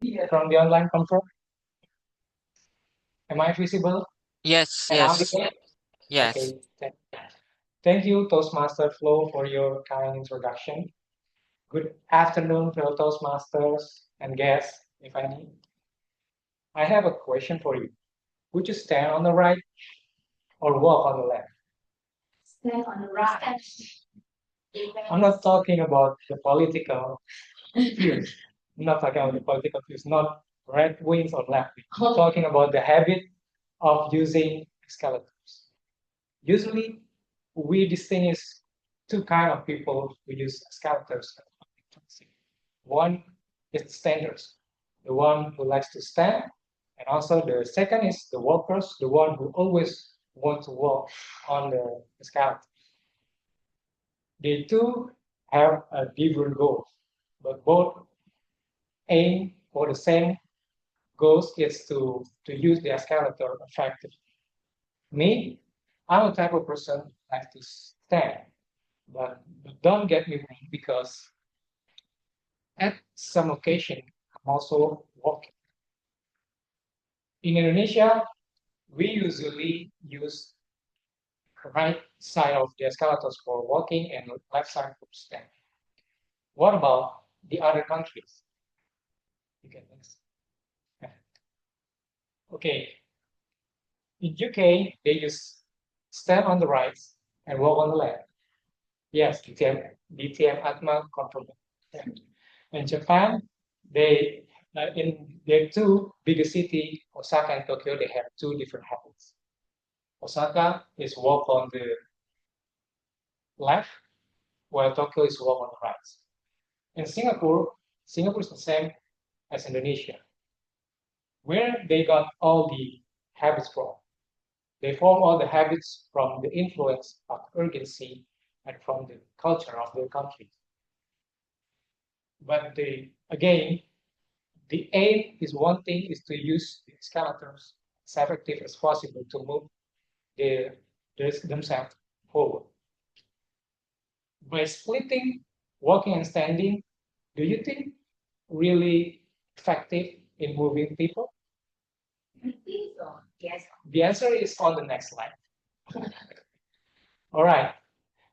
from the online conference? Am I visible Yes, and yes, audible? yes. Okay. Thank you, Toastmaster Flo, for your kind introduction. Good afternoon, fellow Toastmasters and guests, if any. I have a question for you. Would you stand on the right or walk on the left? Stand on the right. I'm not talking about the political views. I'm not talking about the political views, not right wings or left wing. I'm talking about the habit of using escalators. Usually, we distinguish two kind of people who use escalators. One is the standers, the one who likes to stand, and also the second is the walkers, the one who always want to walk on the escalator. They two have a different goal, but both aim for the same goals is to use the escalator effectively. Me, I'm a type of person who likes to stand, but don't get me wrong because at some occasion I'm also walking. In Indonesia, we usually use right side of the escalators for walking and left side for standing. What about the other countries? You can next. Okay, in UK they use stand on the right and walk on the left. Yes, DTM Atma control. In Japan, they in their two biggest city, Osaka and Tokyo, they have two different habits. Osaka is walk on the left, while Tokyo is walk on the right. In Singapore, Singapore is the same as Indonesia. Where they got all the habits from? They form all the habits from the influence of urgency and from the culture of their country. But again, the aim is one thing is to use the escalators as effective as possible to move themselves forward. By splitting walking and standing, do you think really effective in moving people? I think so. Yes. The answer is on the next slide. All right.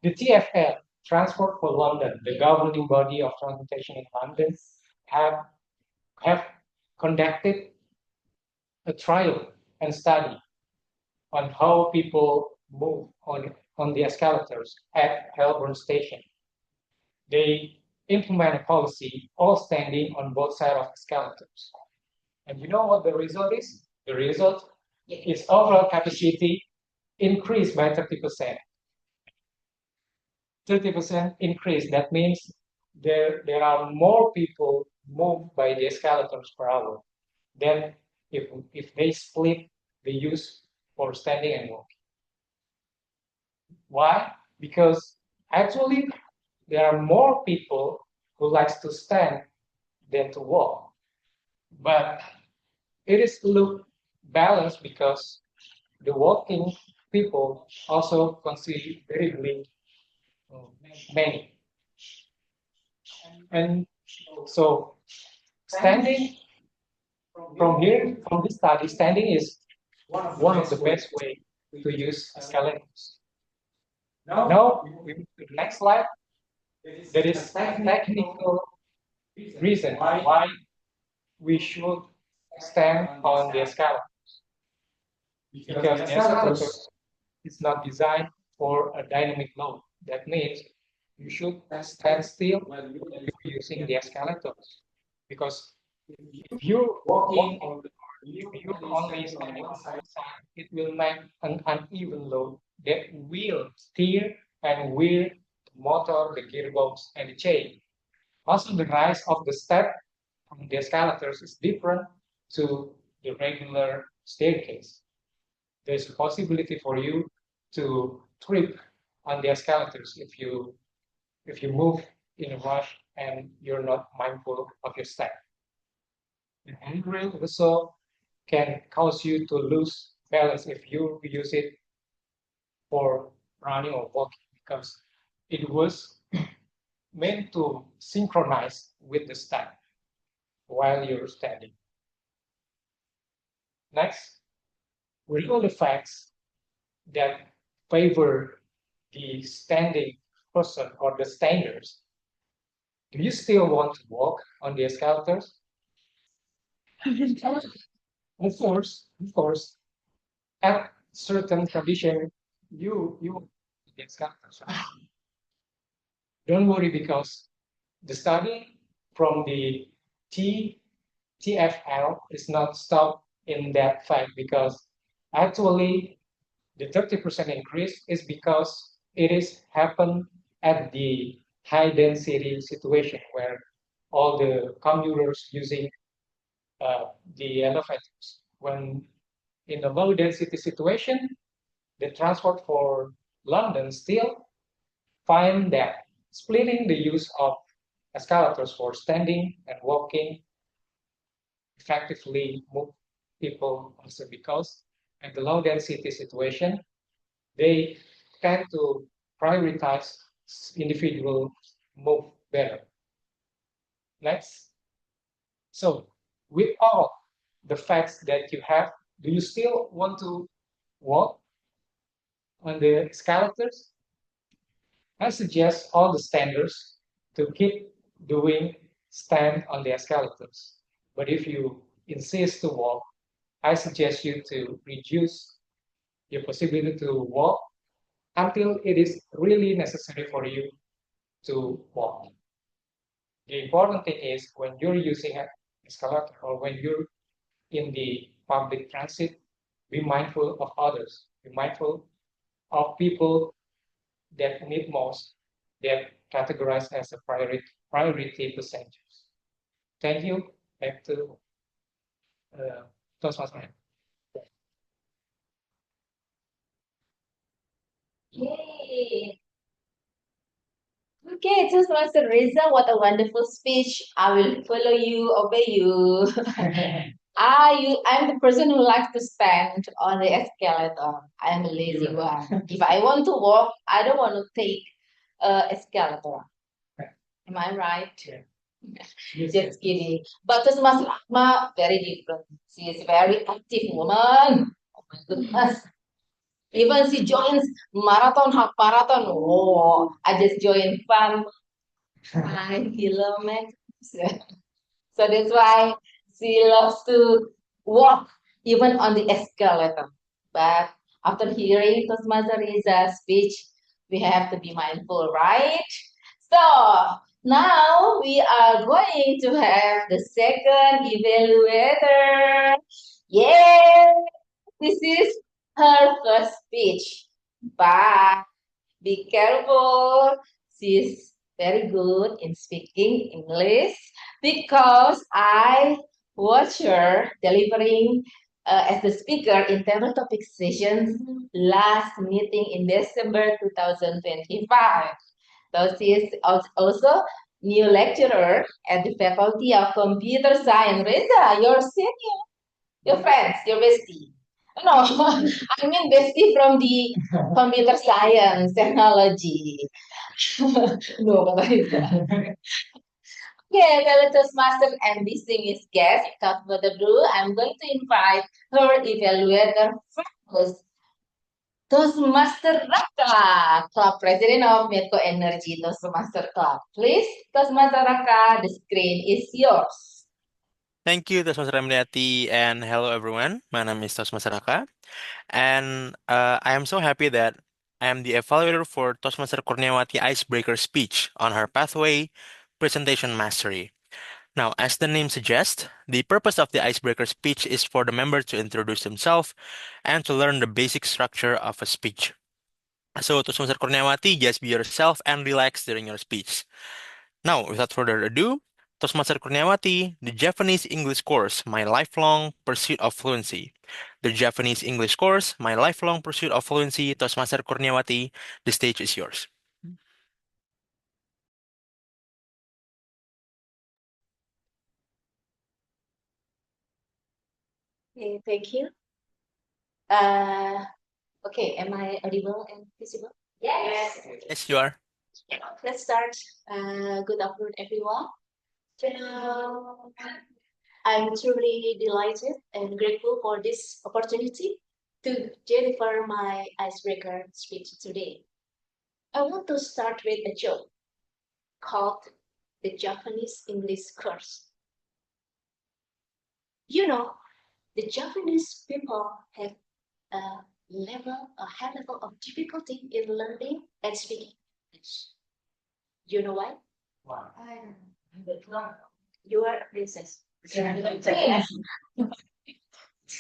The TfL, Transport for London, the governing body of transportation in London, have, have conducted a trial and study on how people move on the escalators at Holborn Station. They implement a policy all standing on both sides of escalators. And you know what the result is? The result is overall capacity increased by 30%. 30% increase. That means there are more people moved by the escalators per hour than if they split the use for standing and walking. Why? Because actually there are more people who likes to stand than to walk. But it is look balanced because the walking people also considerably many. And so standing from this study, standing is one of the best way to use escalators. Now we move to the next slide. There is a technical reason why we should stand on the escalator because the escalator is not designed for a dynamic load. That means you should stand still while you're using the escalators because if you're walking or if you're only standing on one side, it will make an uneven load that will steer and wear the motor, the gearbox, and the chain. Also, the rise of the step from the escalators is different to the regular staircase. There's a possibility for you to trip on the escalators if you move in a rush and you're not mindful of your step. The handrail also can cause you to lose balance if you use it for running or walking because it was meant to synchronize with the step. while you're standing. Next, we recall the facts that favor the standing person or the standers. Do you still want to walk on the escalators? Of course, at certain condition, you the escalators. Right? Don't worry because the study from the T TFL is not stopped in that fact because actually the 30% increase is because it is happened at the high density situation where all the commuters using the elevators. When in the low density situation, the transport for London still find that splitting the use of escalators for standing and walking effectively move people also because at the low density situation, they tend to prioritize individual move better. Next. So with all the facts that you have, do you still want to walk on the escalators? I suggest all the standers to keep doing stand on the escalators. But if you insist to walk, I suggest you to reduce your possibility to walk until it is really necessary for you to walk. The important thing is when you're using an escalator or when you're in the public transit, be mindful of others, be mindful of people that need most, that categorized as a priority passengers. Thank you. Back to Toastmasters. Yay. Okay, just Master Reza, what a wonderful speech. I will follow you, obey you. I'm the person who likes to stand on the escalator. I'm a lazy one. If I want to walk, I don't want to take escalator. Am I right? Yes, Just kidding. But this Mas Rahma, very different. She is very active woman. Oh my goodness. Even she joins marathon, half marathon. Oh, I just joined 5 kilometers. So that's why she loves to walk even on the escalator. But after hearing Toastmaster Riza's speech, we have to be mindful, right? So now we are going to have the second evaluator. Yay! This is her first speech. But be careful. She's very good in speaking English because I watched her delivering as the speaker in several topic sessions last meeting in December 2025. So she is also new lecturer at the Faculty of Computer Science. Reza, your senior, your friends, your bestie. No, I mean bestie from the computer science technology. No, Kata Reza. Okay, the latest master and distinguished guest, without further ado, I'm going to invite her evaluator first, Toastmaster Raka, Club President of Medco Energy Toastmaster Club. Please, Toastmaster Raka, the screen is yours. Thank you, Toastmaster Ramliati, and hello everyone. My name is Toastmaster Raka, and I am so happy that I am the evaluator for Toastmaster Kurniawati Icebreaker speech on her pathway presentation mastery. Now, as the name suggests, the purpose of the icebreaker speech is for the member to introduce himself and to learn the basic structure of a speech. So, Toastmaster Kurniawati, just be yourself and relax during your speech. Now, without further ado, Toastmaster Kurniawati, the Japanese English course, My Lifelong Pursuit of Fluency. The Japanese English course, My Lifelong Pursuit of Fluency, Toastmaster Kurniawati, the stage is yours. Okay, thank you. Okay, am I audible and visible? Yes. Yes, you are. Let's start. Good afternoon, everyone. I'm truly delighted and grateful for this opportunity to deliver my icebreaker speech today. I want to start with a joke called the Japanese English curse. You know, the Japanese people have a high level of difficulty in learning and speaking English. You know why? Why? You are a princess. Yes.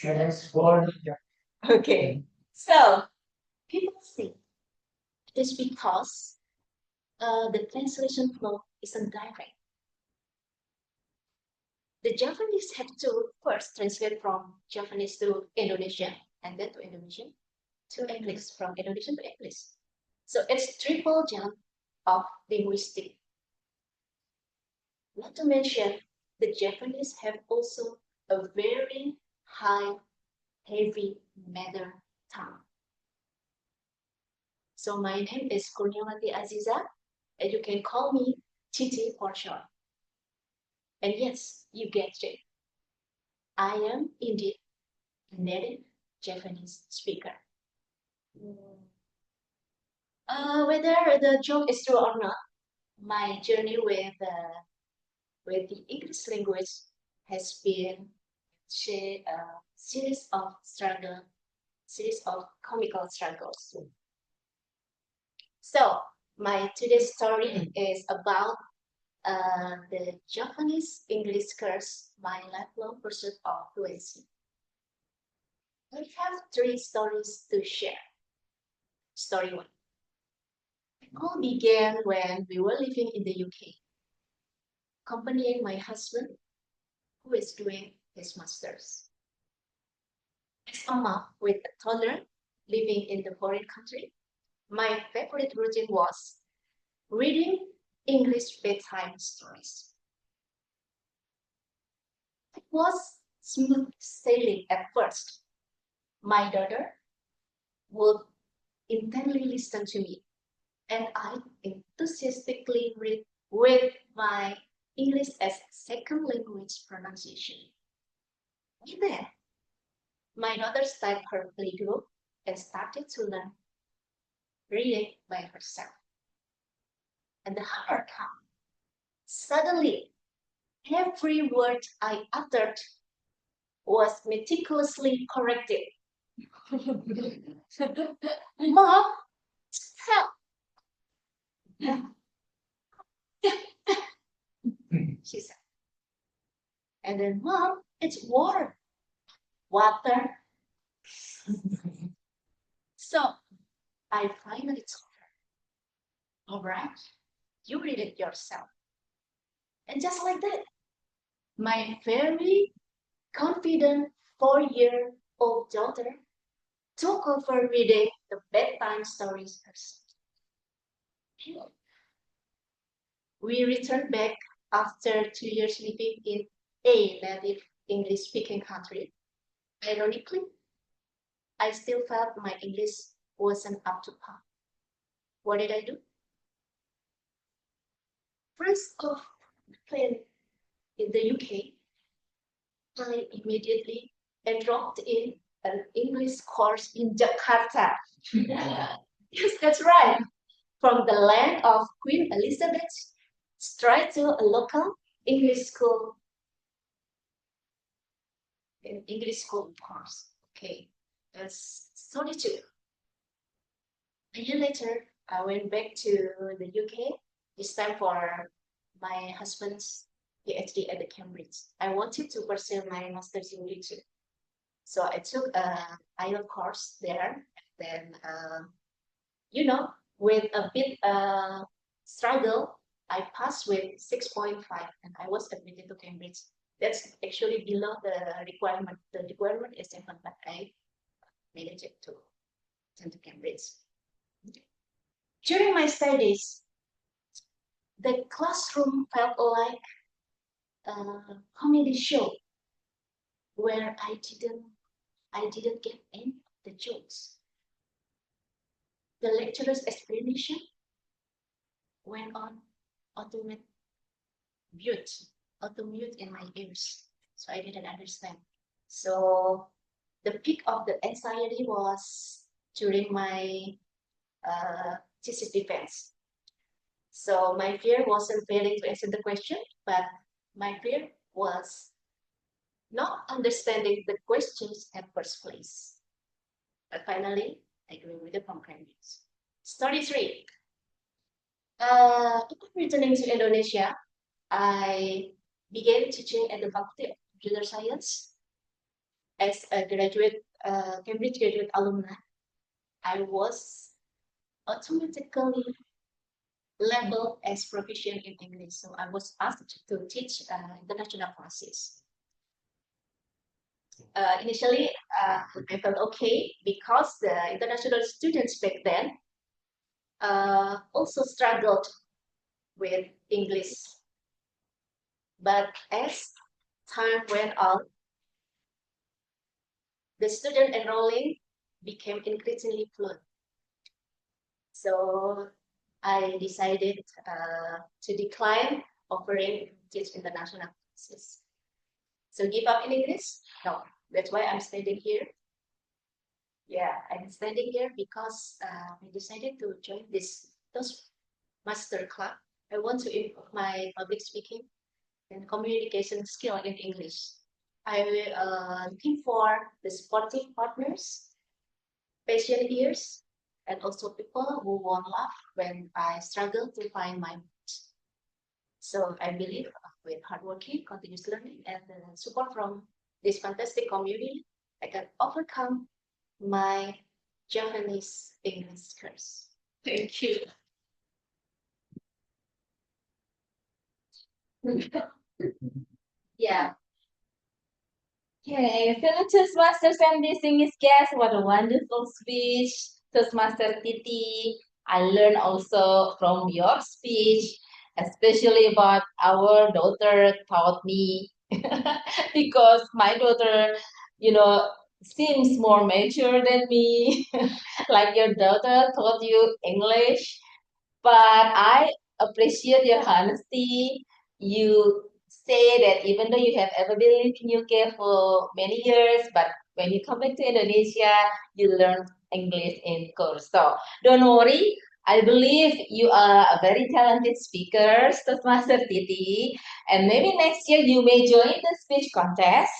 Yes, born. Okay. So people think it is because the translation flow isn't direct. The Japanese have to first translate from Japanese to Indonesian and then to Indonesian to English, from Indonesian to English. So it's triple jump of linguistic. Not to mention, the Japanese have also a very high, heavy mother tongue. So my name is Kurniawati Aziza, and you can call me Titi for short. And yes, you get it. I am indeed a native Japanese speaker. Whether the joke is true or not, my journey with the English language has been a series of comical struggles. So my today's story is about the Japanese English curse, my lifelong pursuit of fluency. I have 3 stories to share. Story 1. It all began when we were living in the UK, accompanying my husband, who is doing his master's. As a mom with a toddler living in the foreign country, my favorite routine was reading English bedtime stories. It was smooth sailing at first. My daughter would intently listen to me, and I enthusiastically read with my English as second language pronunciation. And then, my daughter started her playgroup and started to learn reading by herself. And the harder come. Suddenly, every word I uttered was meticulously corrected. Mom, help! She said. And then, Mom, it's water. Water. So I finally told her, all right, you read it yourself. And just like that, my very confident 4-year-old daughter took over reading the bedtime stories herself. We returned back after 2 years living in a native English-speaking country. Ironically, I still felt my English wasn't up to par. What did I do? First off the plane in the UK, I immediately enrolled in an English course in Jakarta. Yes, that's right. From the land of Queen Elizabeth straight to a local English school. An English school course. Okay, that's 32. A year later, I went back to the UK, this time for my husband's PhD at the Cambridge. I wanted to pursue my master's in literature. So I took an IELTS course there. Then, with a bit struggle, I passed with 6.5 and I was admitted to Cambridge. That's actually below the requirement. The requirement is 7, but I managed to attend to Cambridge. During my studies, the classroom felt like a comedy show where I didn't get any of the jokes. The lecturer's explanation went on auto mute in my ears. so I didn't understand. So the peak of the anxiety was during my thesis defense. So my fear wasn't failing to answer the question, but my fear was not understanding the questions at first place. But finally, I agree with the comprehensions. Story 3. Upon returning to Indonesia, I began teaching at the Faculty of Computer Science as a Cambridge graduate alumni. I was automatically labeled as proficient in English, so I was asked to teach international classes. Initially, I felt okay because the international students back then also struggled with English. But as time went on, the student enrolling became increasingly fluent. So I decided to decline offering teach international classes. So give up in English? No, that's why I'm standing here. Yeah, I'm standing here because I decided to join this Toastmaster club. I want to improve my public speaking and communication skill in English. I'm looking for the supportive partners, patient ears, and also people who won't laugh when I struggle to find my words. So I believe with hardworking, continuous learning, and the support from this fantastic community, I can overcome my Japanese English curse. Thank you. Yeah. Okay, fellow Toastmasters and distinguished guests, what a wonderful speech, Toastmaster Titi. I learned also from your speech, especially about our daughter taught me because my daughter, seems more mature than me. Like your daughter taught you English, but I appreciate your honesty. You say that even though you have ever been in UK for many years, but when you come back to Indonesia, you learn English in course. So don't worry. I believe you are a very talented speaker, Toastmaster Titi, and maybe next year you may join the speech contest.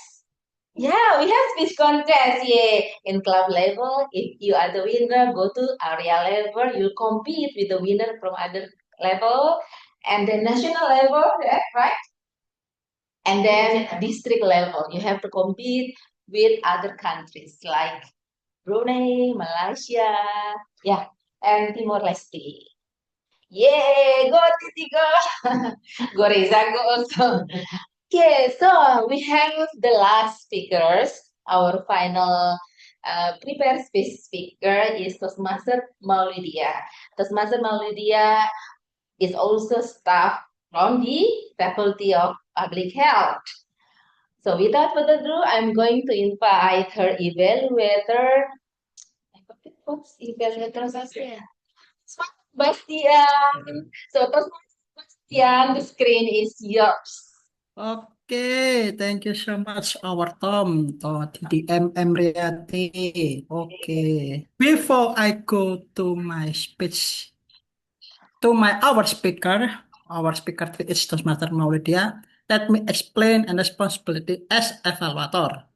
Yeah, we have speech contest, yeah. In club level, if you are the winner, go to area level, you compete with the winner from other level, and then national level, yeah, right? And then district level, you have to compete with other countries like Brunei, Malaysia, yeah, and Timor Leste. Yeah, go Titi, go! Go Reza, go also. Okay, so we have the last speakers. Our final prepared speaker is Toastmaster Maulidia. Toastmaster Maulidia is also staff from the Faculty of Public Health. So without further ado, I'm going to invite her evaluator. What's evaluator? Bastian. So Toastmaster Bastian, the screen is yours. Okay, thank you so much, our Tom, to TDM Emriati. Okay, before I go to my speech, to our speaker is Toastmaster Maulidia, let me explain and responsibility as evaluator.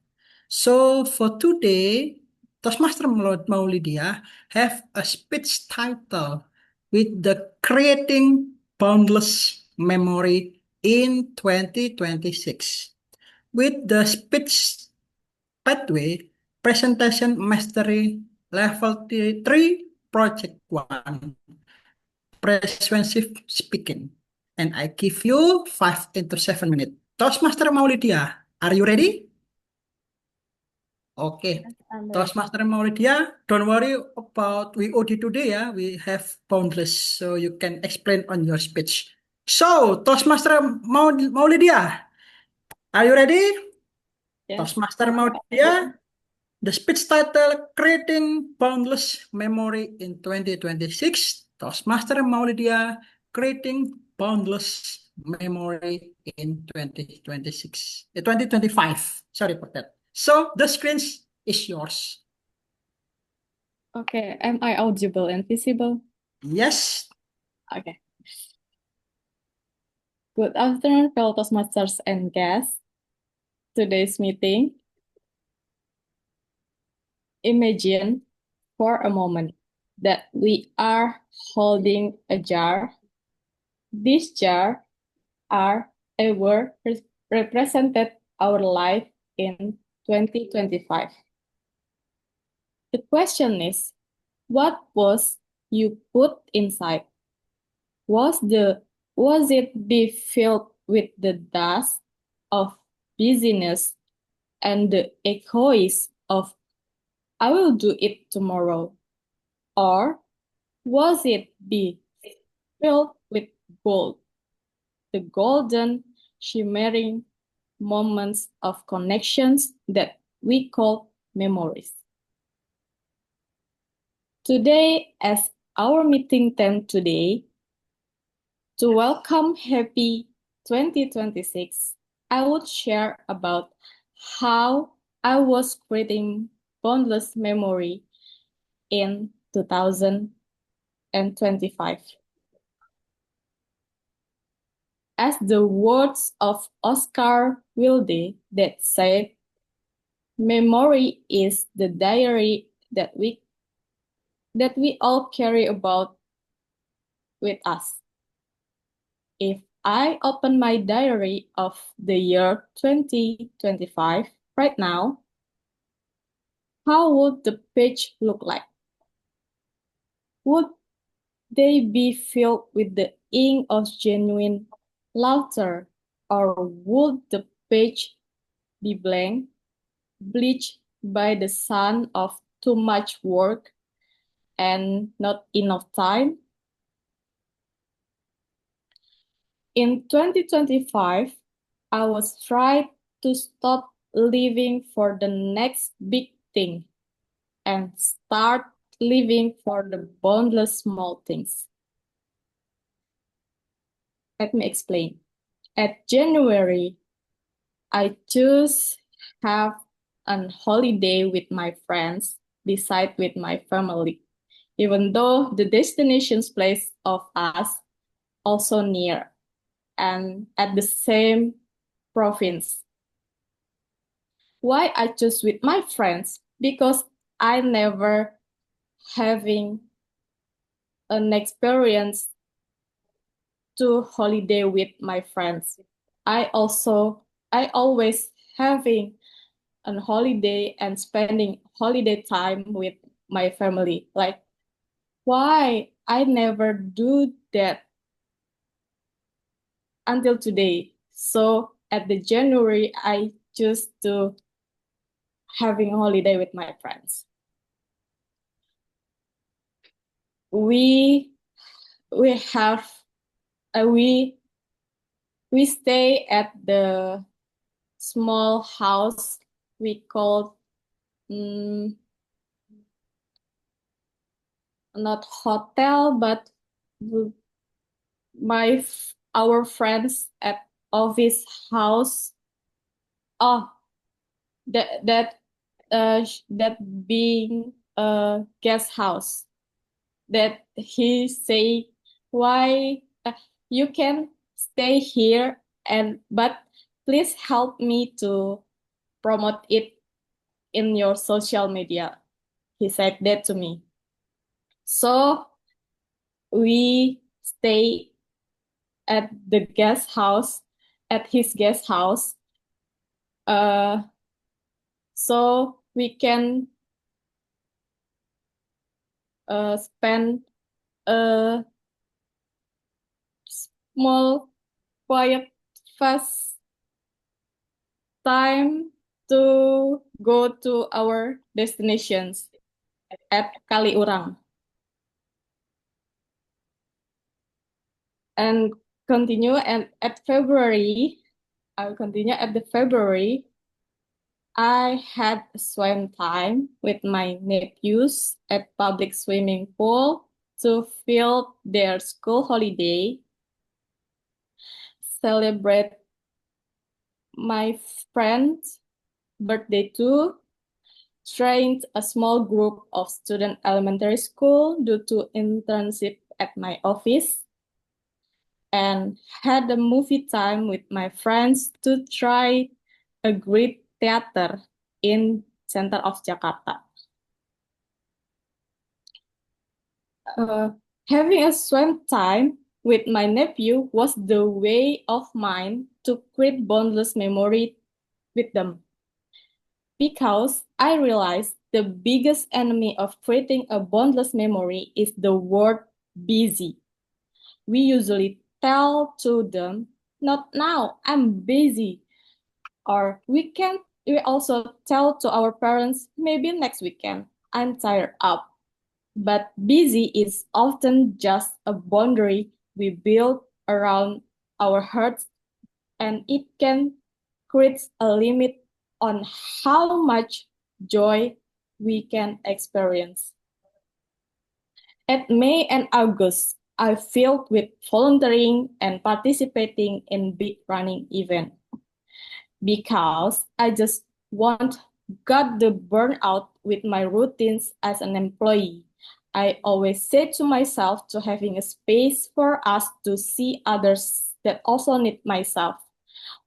So for today, Toastmaster Maulidia have a speech title with the Creating Boundless Memory in 2026 with the speech pathway presentation mastery level 3 project 1 persuasive speaking, and I give you 5 into 7 minutes. Toastmaster Maulidia, are you ready? Okay. Toastmaster Mauridia, don't worry about WOD today, yeah. We have boundless, so you can explain on your speech. So, Toastmaster Maulidia, are you ready? Yeah. Toastmaster Maulidia, the speech title Creating Boundless Memory in 2026. Toastmaster Maulidia, Creating Boundless memory in 2026, 2025. Sorry for that. So the screen is yours. Okay, am I audible and visible? Yes. Okay. Good afternoon, fellow Toastmasters and guests. Today's meeting. Imagine for a moment that we are holding a jar. This jar are ever represented our life in 2025. The question is, what was you put inside? Was it be filled with the dust of busyness and the echoes of I will do it tomorrow? Or was it be filled with gold, the golden, shimmering moments of connections that we call memories? Today, as our meeting theme today, to welcome happy 2026, I would share about how I was creating boundless memory in 2025. As the words of Oscar Wilde that said, memory is the diary that we all carry about with us. If I open my diary of the year 2025 right now, how would the page look like? Would they be filled with the ink of genuine laughter, or would the page be blank, bleached by the sun of too much work and not enough time? In 2025, I was trying to stop living for the next big thing and start living for the boundless small things. Let me explain. At January, I choose have a holiday with my friends, beside with my family, even though the destination's place of us also near and at the same province. Why I choose with my friends? Because I never having an experience to holiday with my friends. I always having a holiday and spending holiday time with my family. Like, why I never do that until today. So at the January, I choose to having a holiday with my friends. We have we stay at the small house we call not hotel, but our friends at office house. Oh, that being a guest house. That he say, why you can stay here but please help me to promote it in your social media. He said that to me. So we stay at the guest house, at his guest house. So we can spend a small, quiet, fast time to go to our destinations at Kaliurang. And continue and at February, I'll continue at the February. I had swim time with my nephews at public swimming pool to fill their school holiday. celebrate my friend's birthday too, trained a small group of student elementary school due to internship at my office, and had a movie time with my friends to try a great theater in center of Jakarta. Having a swim time with my nephew was the way of mine to create boundless memory with them. Because I realized the biggest enemy of creating a boundless memory is the word busy. We usually tell to them, not now, I'm busy. Or we also tell to our parents, maybe next weekend, I'm tired up. But busy is often just a boundary we build around our hearts, and it can create a limit on how much joy we can experience. At May and August, I filled with volunteering and participating in big running events because I just got the burnout with my routines as an employee. I always say to myself to having a space for us to see others that also need myself,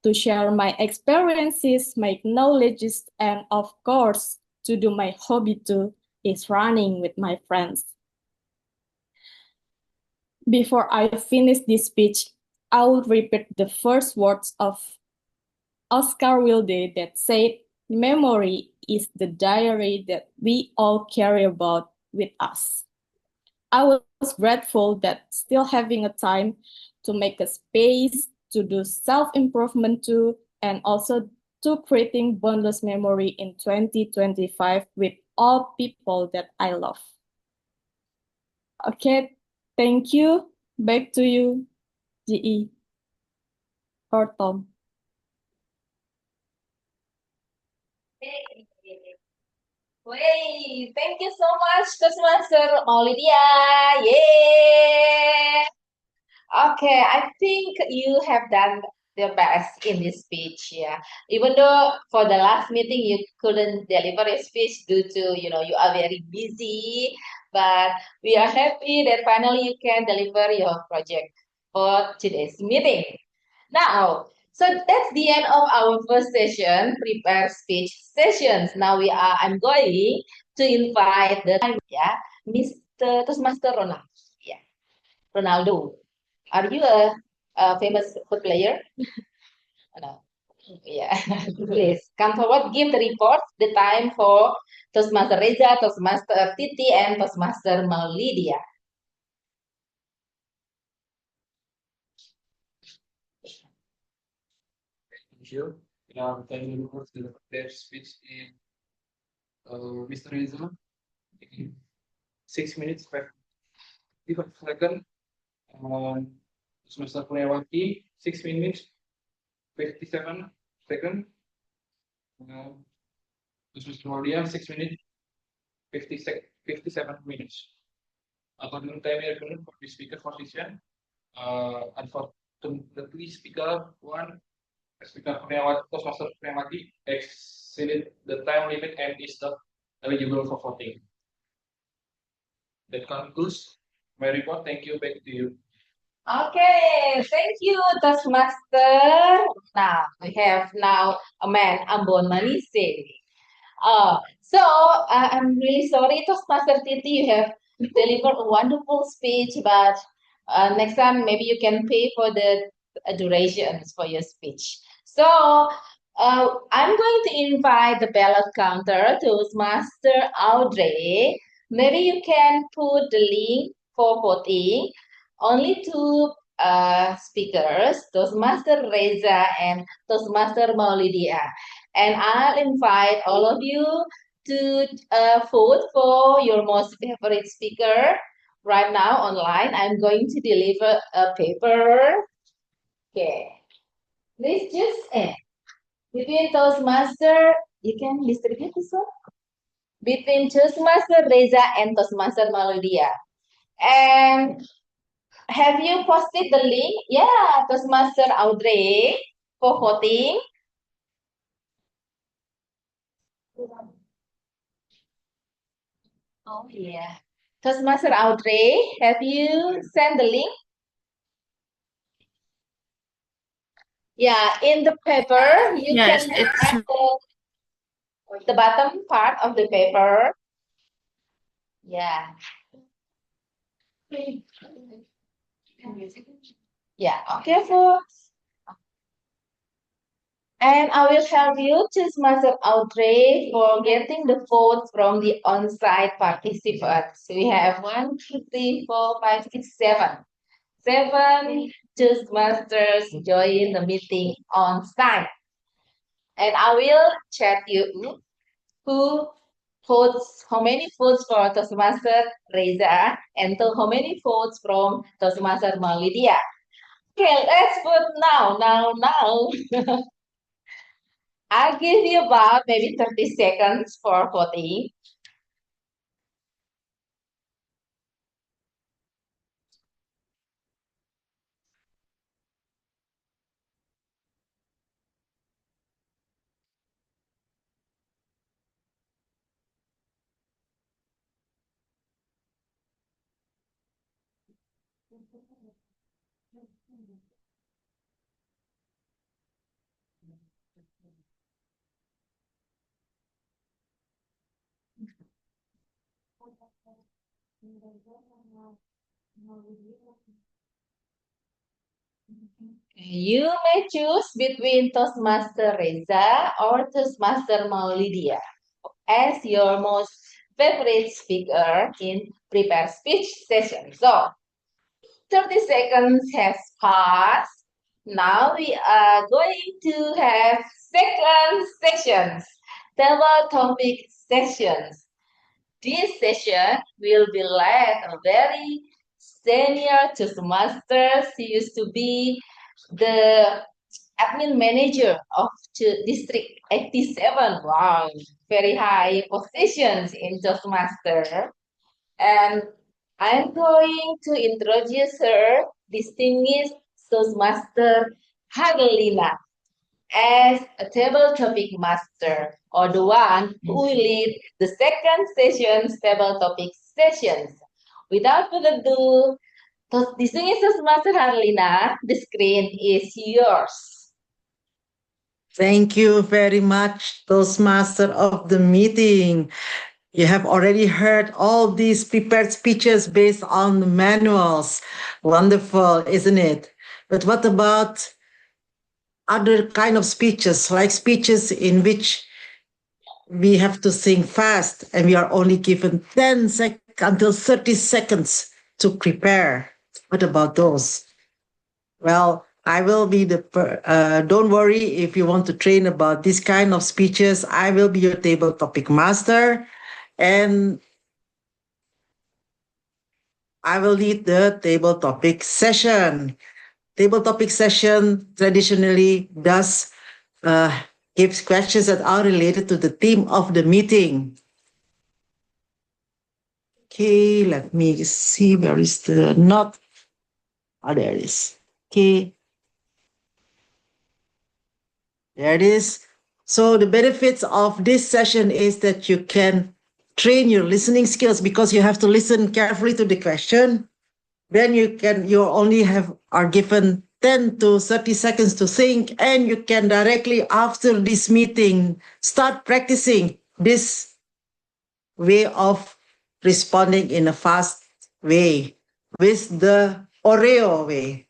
to share my experiences, my knowledges, and of course, to do my hobby too, is running with my friends. Before I finish this speech, I will repeat the first words of Oscar Wilde that said, memory is the diary that we all carry about with us. I was grateful that still having a time to make a space to do self-improvement too, and also to creating boundless memory in 2025 with all people that I love. Okay, thank you. Back to you, GE or Tom. Way, thank you so much, Toastmaster Maulidia. Yeah. Okay, I think you have done the best in this speech. Yeah, even though for the last meeting you couldn't deliver a speech due to you are very busy, but we are happy that finally you can deliver your project for today's meeting. Now, so that's the end of our first session, prepare speech sessions. Now I'm going to invite Mr. Toastmaster Ronald. Yeah, Ronaldo. Are you a famous football player? No. Yeah, please come forward, give the report, the time for Toastmaster Reza, Toastmaster Titi, and Toastmaster Maulidia. Thank you. Now, thank you for the speech in Mr. Reza. 6 minutes, 55 seconds. Semester Kurniawati, 6 minutes, 57 seconds. Semester Maulia, 6 minutes, 57 minutes. According to time requirement for the speaker position, unfortunately, speaker Kurniawati, Toastmaster Kurniawati exceeded the time limit and is not eligible for voting. That concludes my report. Thank you. Back to you. Okay, thank you, Toastmaster. Now we have a man, Ambon Manise. I'm really sorry, Toastmaster Titi, you have delivered a wonderful speech, but next time maybe you can pay for the durations for your speech. So I'm going to invite the ballot counter, Toastmaster Audrey. Maybe you can put the link for voting. Only two speakers, Toastmaster Reza and Toastmaster Maulidia. And I'll invite all of you to vote for your most favorite speaker right now online. I'm going to deliver a paper. Okay. Please just between Toastmaster, you can distribute this one. Between Toastmaster Reza and Toastmaster Maulidia. And Have you posted the link? Yeah, Toastmaster Audrey for voting. Oh yeah. Toastmaster Audrey, have you sent the link? Yeah, in the paper, you Yes, can it's look at the bottom part of the paper. Yeah. Yeah, okay, folks. And I will help you, Toastmaster Audrey, for getting the votes from the on-site participants. We have 1, 2, 3, 4, 5, 6, 7. 7 Toastmasters join the meeting on site. And I will chat you who votes, how many votes for Toastmaster Reza, and how many votes from Toastmaster Maulidia. Okay, let's vote now. I'll give you about maybe 30 seconds for voting. You may choose between Toastmaster Reza or Toastmaster Maulidia as your most favorite speaker in prepare speech session. So 30 seconds has passed. Now we are going to have second sessions, table topic sessions. This session will be led a very senior Toastmasters. He used to be the admin manager of District 87. Wow, very high positions in Toastmaster. And I'm going to introduce her, distinguished Toastmaster Hagelina, as a table topic master, or the one who will lead the second session's table topic sessions. Without further ado, distinguished Toastmaster Hagelina, the screen is yours. Thank you very much, Toastmaster of the meeting. You have already heard all these prepared speeches based on the manuals. Wonderful, isn't it? But what about other kind of speeches, like speeches in which we have to think fast and we are only given 10 until 30 seconds to prepare? What about those? Well, I will be don't worry if you want to train about this kind of speeches. I will be your table topic master and I will lead the table topic session. Table topic session traditionally does gives questions that are related to the theme of the meeting. Okay, let me see where is the not. Oh, there it is. Okay. There it is. So the benefits of this session is that you can train your listening skills because you have to listen carefully to the question. Then you only are given 10 to 30 seconds to think, and you can directly after this meeting start practicing this way of responding in a fast way with the Oreo way.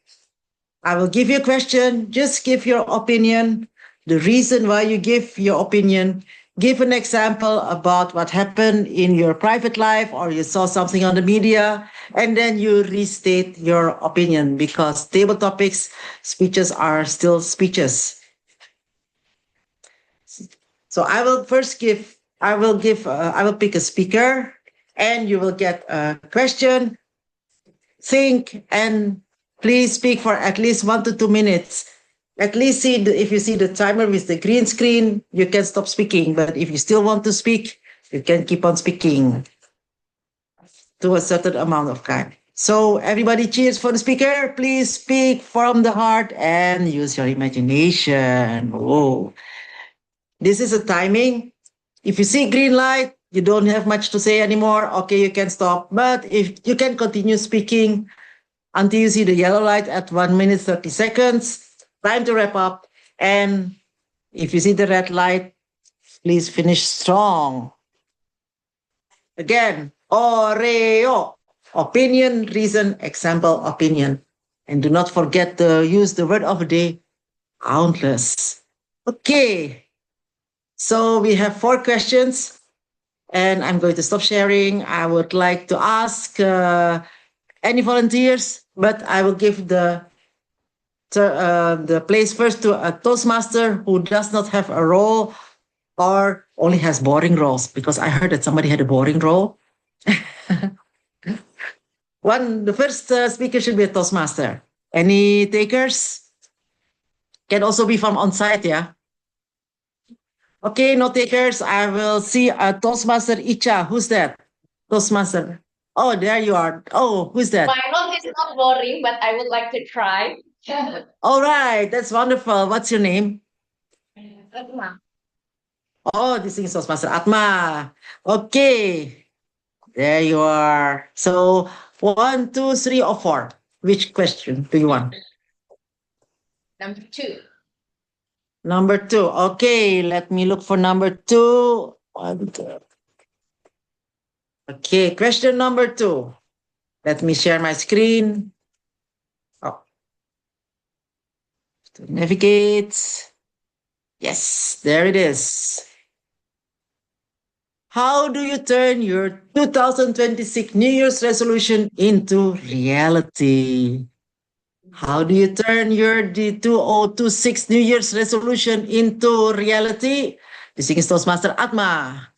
I will give you a question, just give your opinion, the reason why you give your opinion, give an example about what happened in your private life or you saw something on the media, and then you restate your opinion because table topics speeches are still speeches. So I will pick a speaker and you will get a question, think, and please speak for at least 1 to 2 minutes. At least if you see the timer with the green screen, you can stop speaking. But if you still want to speak, you can keep on speaking to a certain amount of time. So everybody cheers for the speaker. Please speak from the heart and use your imagination. Oh, this is a timing. If you see green light, you don't have much to say anymore. Okay, you can stop. But if you can continue speaking until you see the yellow light at 1 minute 30 seconds, time to wrap up. And if you see the red light, please finish strong. Again, Oreo. Opinion, reason, example, opinion. And do not forget to use the word of the day, countless. Okay. So we have 4 questions and I'm going to stop sharing. I would like to ask any volunteers, but I will give the place first to a Toastmaster who does not have a role or only has boring roles, because I heard that somebody had a boring role. The first speaker should be a Toastmaster. Any takers? Can also be from on site, yeah? Okay, no takers. I will see a Toastmaster Icha. Who's that? Toastmaster. Oh, there you are. Oh, who's that? My role is not boring, but I would like to try. All right, that's wonderful. What's your name? Oh, this is Toastmaster Atma. Okay, there you are. So 1, 2, 3, or 4. Which question do you want? Number 2. Number 2. Okay, let me look for number 2. Okay, question number 2. Let me share my screen. Oh. To navigate. Yes, there it is. How do you turn your 2026 New Year's resolution into reality? How do you turn your 2026 New Year's resolution into reality? This is Toastmaster Atma.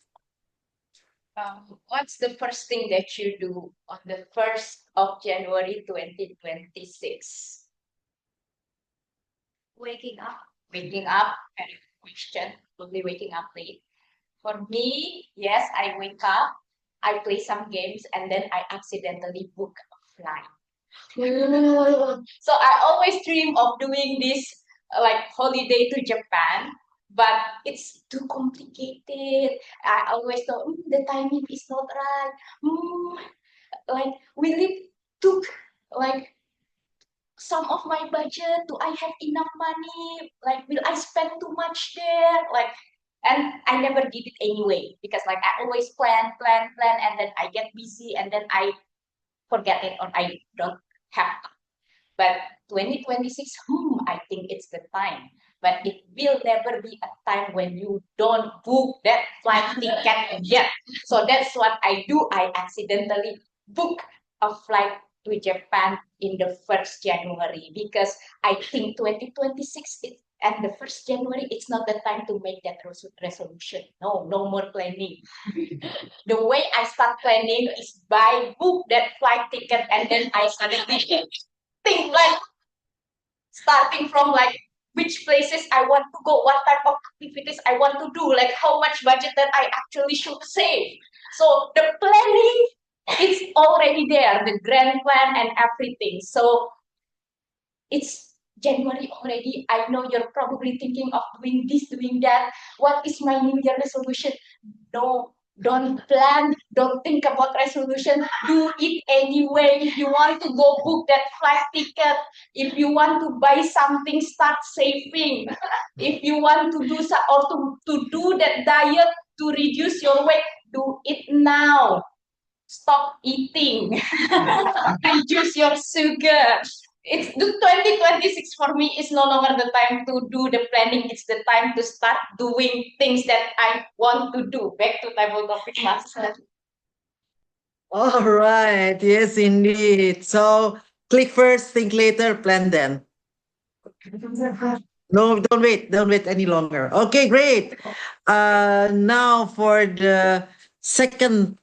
What's the first thing that you do on the 1st of January 2026? Waking up. Waking up, very good question. Probably waking up late. For me, yes, I wake up, I play some games, and then I accidentally book a flight. So I always dream of doing this like holiday to Japan, but it's too complicated. I always thought the timing is not right. Like will it took like some of my budget? Do I have enough money? Like will I spend too much there? Like, and I never did it anyway because like I always plan, and then I get busy and then I forget it or I don't have. But 2026, I think it's the time. But it will never be a time when you don't book that flight ticket yet. So that's what I do. I accidentally book a flight to Japan in the 1st January because I think 2026 and the 1st January, it's not the time to make that resolution. No more planning. The way I start planning is by book that flight ticket and then I suddenly think like starting from like which places I want to go, what type of activities I want to do, like how much budget that I actually should save. So the planning is already there, the grand plan and everything. So it's January already. I know you're probably thinking of doing this, doing that. What is my New Year resolution? No, don't plan, don't think about resolution. Do it anyway. If you want to go book that flight ticket, if you want to buy something, start saving. If you want to do or to do that diet to reduce your weight, do it now. Stop eating. Reduce your sugar. It's the 2026 for me is no longer the time to do the planning. It's the time to start doing things that I want to do. Back to table topic master. All right. Yes, indeed. So click first, think later, plan then. No, don't wait. Don't wait any longer. Okay, great. Now for the second,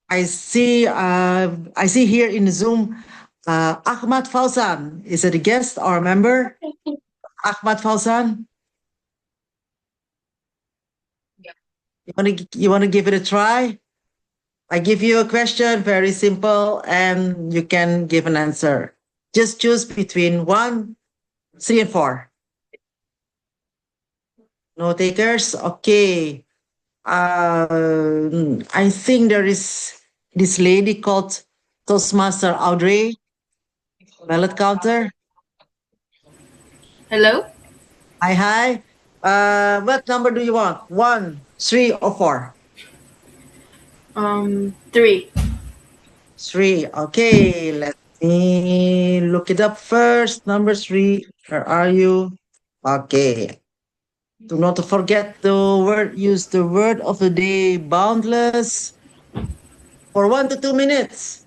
I see here in Zoom, Ahmad Fauzan. Is it a guest or a member? Ahmad Fauzan. You want to give it a try? I give you a question, very simple, and you can give an answer. Just choose between 1, 3, and 4. No takers? Okay. I think there is this lady called Toastmaster Audrey, ballot counter. Hello? Hi, hi. What number do you want? 1, 3, or 4? 3. 3. Okay, let me look it up first. Number 3. Where are you? Okay. Do not forget the word, use the word of the day, boundless, for 1 to 2 minutes.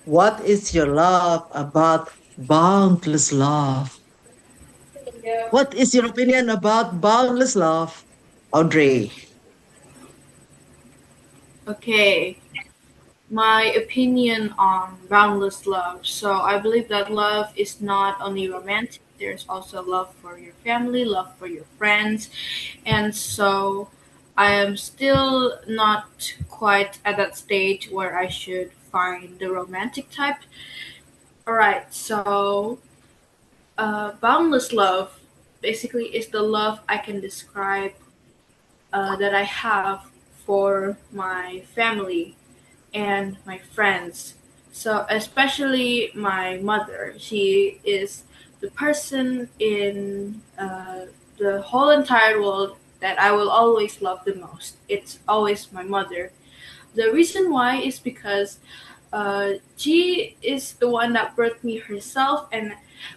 What is your love about boundless love? What is your opinion about boundless love, Audrey? Okay. My opinion on boundless love. So I believe that love is not only romantic, there's also love for your family, love for your friends. And so I am still not quite at that stage where I should find the romantic type. Alright, so boundless love basically is the love I can describe that I have for my family and my friends. So, especially my mother, she is the person in the whole entire world that I will always love the most. It's always my mother. The reason why is because she is the one that birthed me herself, and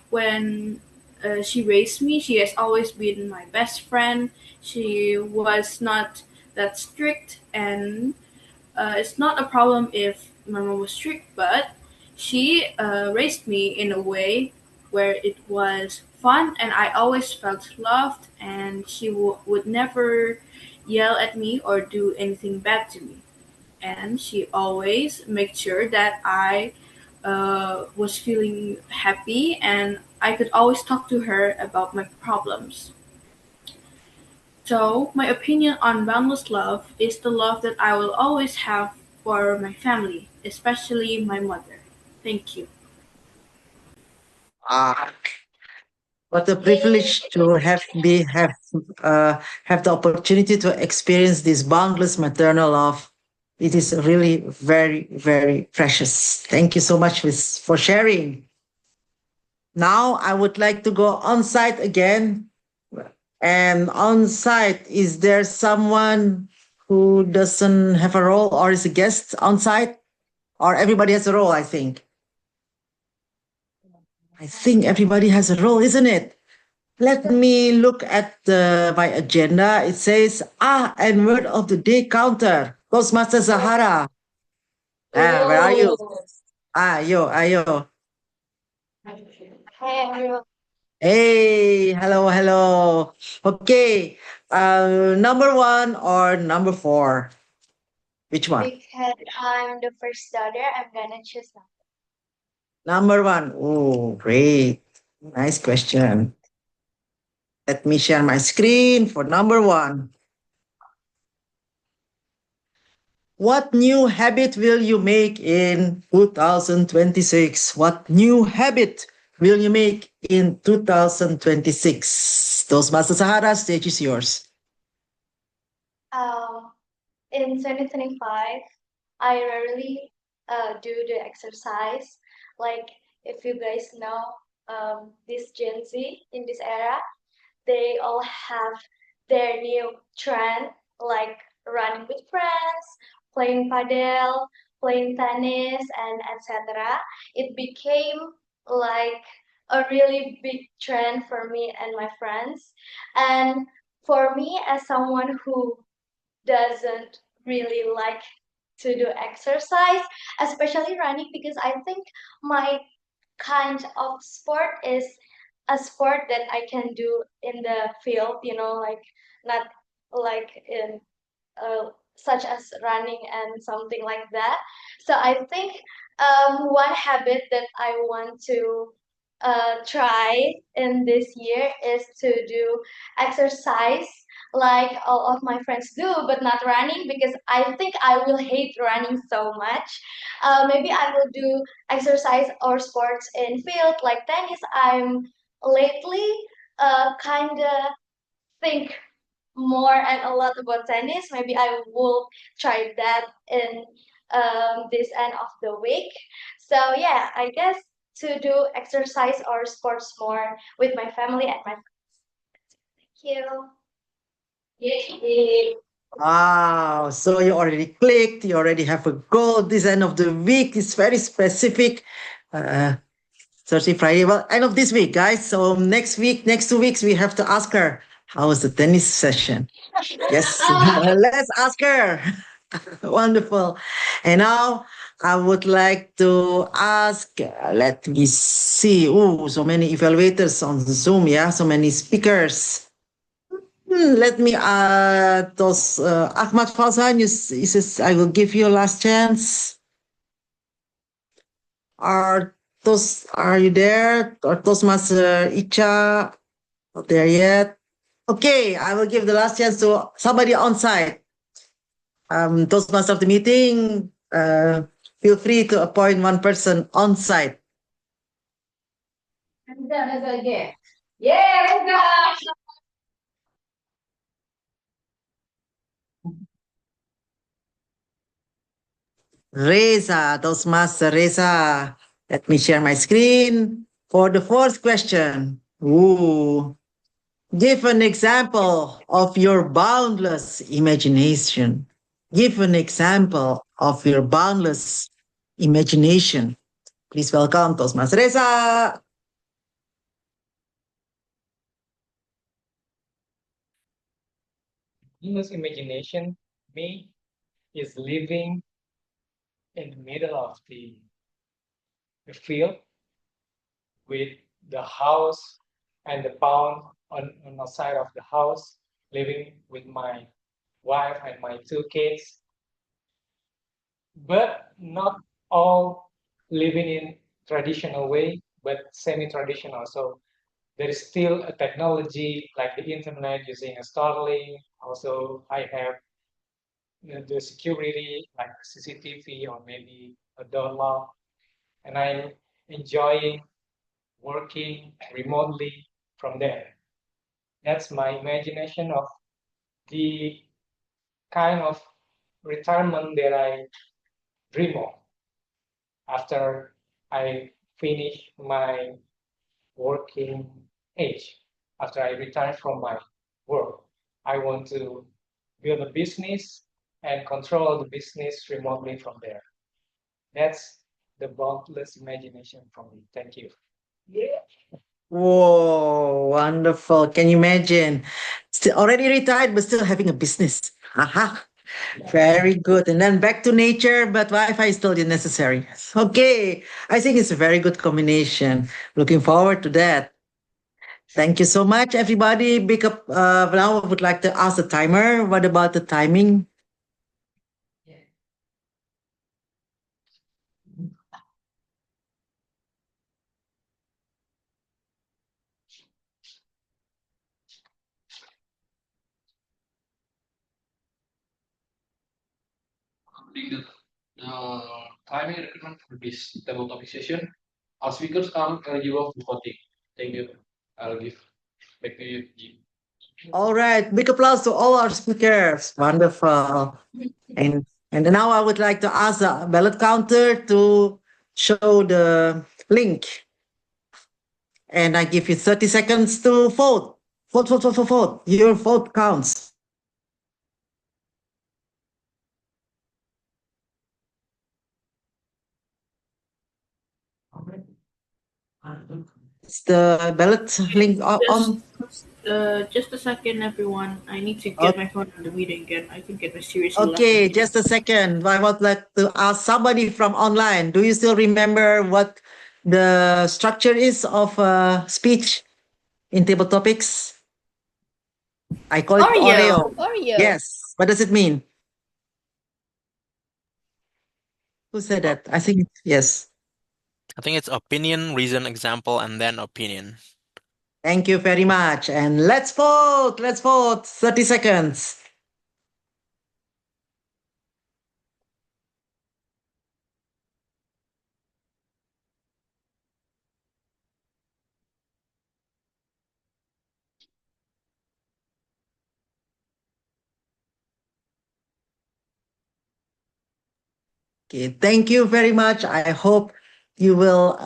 when she raised me, she has always been my best friend. She was not that strict, and it's not a problem if my mom was strict, but she raised me in a way where it was fun and I always felt loved, and she would never yell at me or do anything bad to me. And she always made sure that I was feeling happy and I could always talk to her about my problems. So, my opinion on boundless love is the love that I will always have for my family, especially my mother. Thank you. Ah, what a privilege to have the opportunity to experience this boundless maternal love. It is really very, very precious. Thank you so much for sharing. Now I would like to go on site again. And on site, is there someone who doesn't have a role or is a guest on site? Or everybody has a role, I think. I think everybody has a role, isn't it? Let me look at my agenda. It says, and word of the day counter. Toastmaster Zahara. Where are you? Ayo. Hey everyone. Hey, hello. Okay, number 1 or number 4? Which one? Because I'm the first daughter, I'm gonna choose now. Number 1. Oh, great. Nice question. Let me share my screen for number 1. What new habit will you make in 2026? What new habit will you make in 2026? Toastmaster Sahara, stage is yours. In 2025, I rarely do the exercise. Like, if you guys know, this Gen Z in this era, they all have their new trend, like running with friends, playing padel, playing tennis, and etc. It became like a really big trend for me and my friends. And for me, as someone who doesn't really like to do exercise, especially running, because I think my kind of sport is a sport that I can do in the field, like not like in such as running and something like that. So I think one habit that I want to try in this year is to do exercise like all of my friends do, but not running because I think I will hate running so much. Maybe I will do exercise or sports in field like tennis. I'm lately kind of think more and a lot about tennis. Maybe I will try that in this end of the week. So yeah, I guess to do exercise or sports more with my family and my friends. Thank you. Yay. Wow, so you already clicked, you already have a goal. This end of the week is very specific. Thursday, Friday, well, end of this week, guys. So next week, next 2 weeks, we have to ask her, how was the tennis session? Yes, let's ask her. Wonderful. And now I would like to ask, let me see. Oh, so many evaluators on Zoom, yeah, so many speakers. Let me those Ahmad Fazan, you says I will give you a last chance. Are you there? Or Toastmaster Icha? Not there yet. Okay, I will give the last chance to somebody on site. Toastmaster of the meeting, feel free to appoint one person on site. Let's go again. Yeah, let's go. Reza, Toastmaster Reza. Let me share my screen for the fourth question. Ooh. Give an example of your boundless imagination. Give an example of your boundless imagination. Please welcome Toastmaster Reza. Endless imagination, me, is living in the middle of the field with the house and the pound on the side of the house, living with my wife and my 2 kids, but not all living in traditional way, but semi-traditional. So there is still a technology like the internet using a Starlink. Also, I have the security like CCTV or maybe a door lock, and I'm enjoying working remotely from there. That's my imagination of the kind of retirement that I dream of after I finish my working age, after I retire from my work. I want to build a business and control the business remotely from there. That's the boundless imagination from me. Thank you. Yeah. Whoa, wonderful. Can you imagine? Still already retired, but still having a business. Aha. Very good. And then back to nature, but Wi-Fi is still necessary. Okay. I think it's a very good combination. Looking forward to that. Thank you so much, everybody. Big up. Now I would like to ask the timer. What about the timing? The timing requirement for this table topic session. Our speakers are eligible for voting. Thank you. I'll give back to you, Jim. All right. Big applause to all our speakers. Wonderful. And now I would like to ask the ballot counter to show the link. And I give you 30 seconds to vote. Vote, vote, vote, vote, vote. Your vote counts. Is the ballot link on? Just a second, everyone. I need to get my phone on the meeting again. I think it was seriously Okay, just a second. I would like to ask somebody from online. Do you still remember what the structure is of speech in table topics? I call it Oreo. Oreo. Yes. What does it mean? Who said that? I think yes. I think it's opinion, reason, example, and then opinion. Thank you very much. And let's vote. Let's vote. 30 seconds. Okay, thank you very much. I hope you will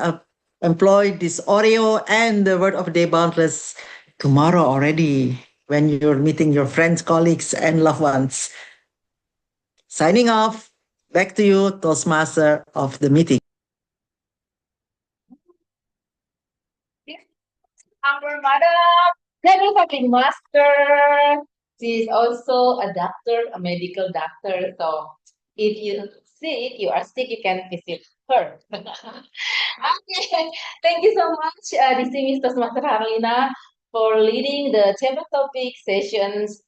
employ this audio and the word of the day boundless tomorrow already when you're meeting your friends, colleagues, and loved ones. Signing off. Back to you, Toastmaster of the meeting. Our madam, level fucking master. She's also a doctor, a medical doctor. So if you sick, you are sick, you can visit her. Okay, thank you so much, distinguished Toastmaster Harlina, for leading the table topic sessions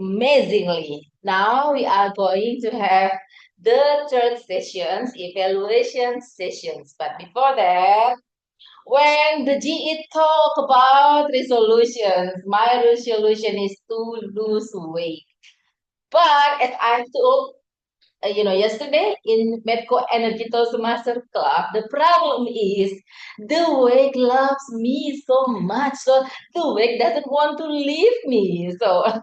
amazingly. Now we are going to have the third sessions, evaluation sessions. But before that, when the GE talk about resolutions, my resolution is to lose weight. But as I told, yesterday in Medco Energy Toastmaster Club, the problem is the weight loves me so much. So the weight doesn't want to leave me. So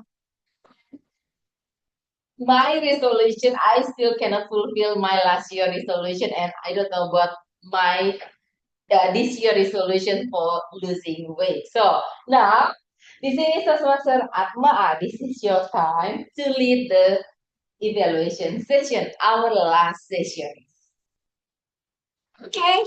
my resolution, I still cannot fulfill my last year resolution, and I don't know about my this year resolution for losing weight. So now, this is Sasmaster Atma. This is your time to lead the evaluation session, our last session. Okay.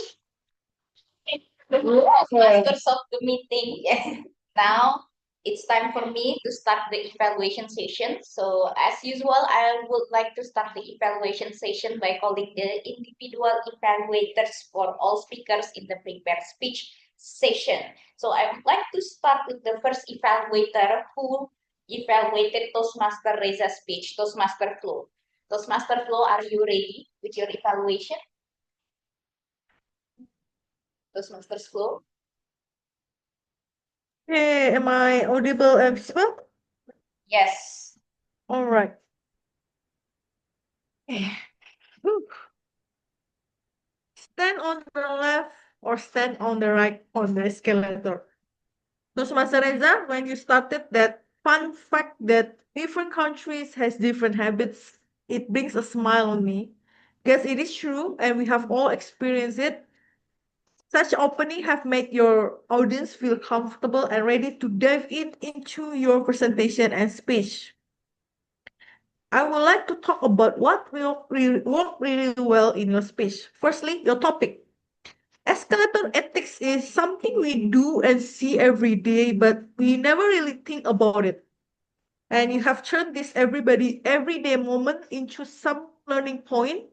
Masters of the meeting. Yes. Now it's time for me to start the evaluation session. So as usual, I would like to start the evaluation session by calling the individual evaluators for all speakers in the prepared speech session. So I would like to start with the first evaluator who evaluated Toastmaster Reza's speech, Toastmaster Flo. Toastmaster Flo, are you ready with your evaluation? Toastmaster Flo? Hey, am I audible and visible? Yes. All right. Whew. Stand on the left or stand on the right on the escalator. So, Mas Reza, when you started that fun fact that different countries has different habits, it brings a smile on me. Because it is true, and we have all experienced it. Such opening have made your audience feel comfortable and ready to dive into your presentation and speech. I would like to talk about what will work really well in your speech. Firstly, your topic. Escalator ethics is something we do and see every day, but we never really think about it. And you have turned this everyday moment into some learning point,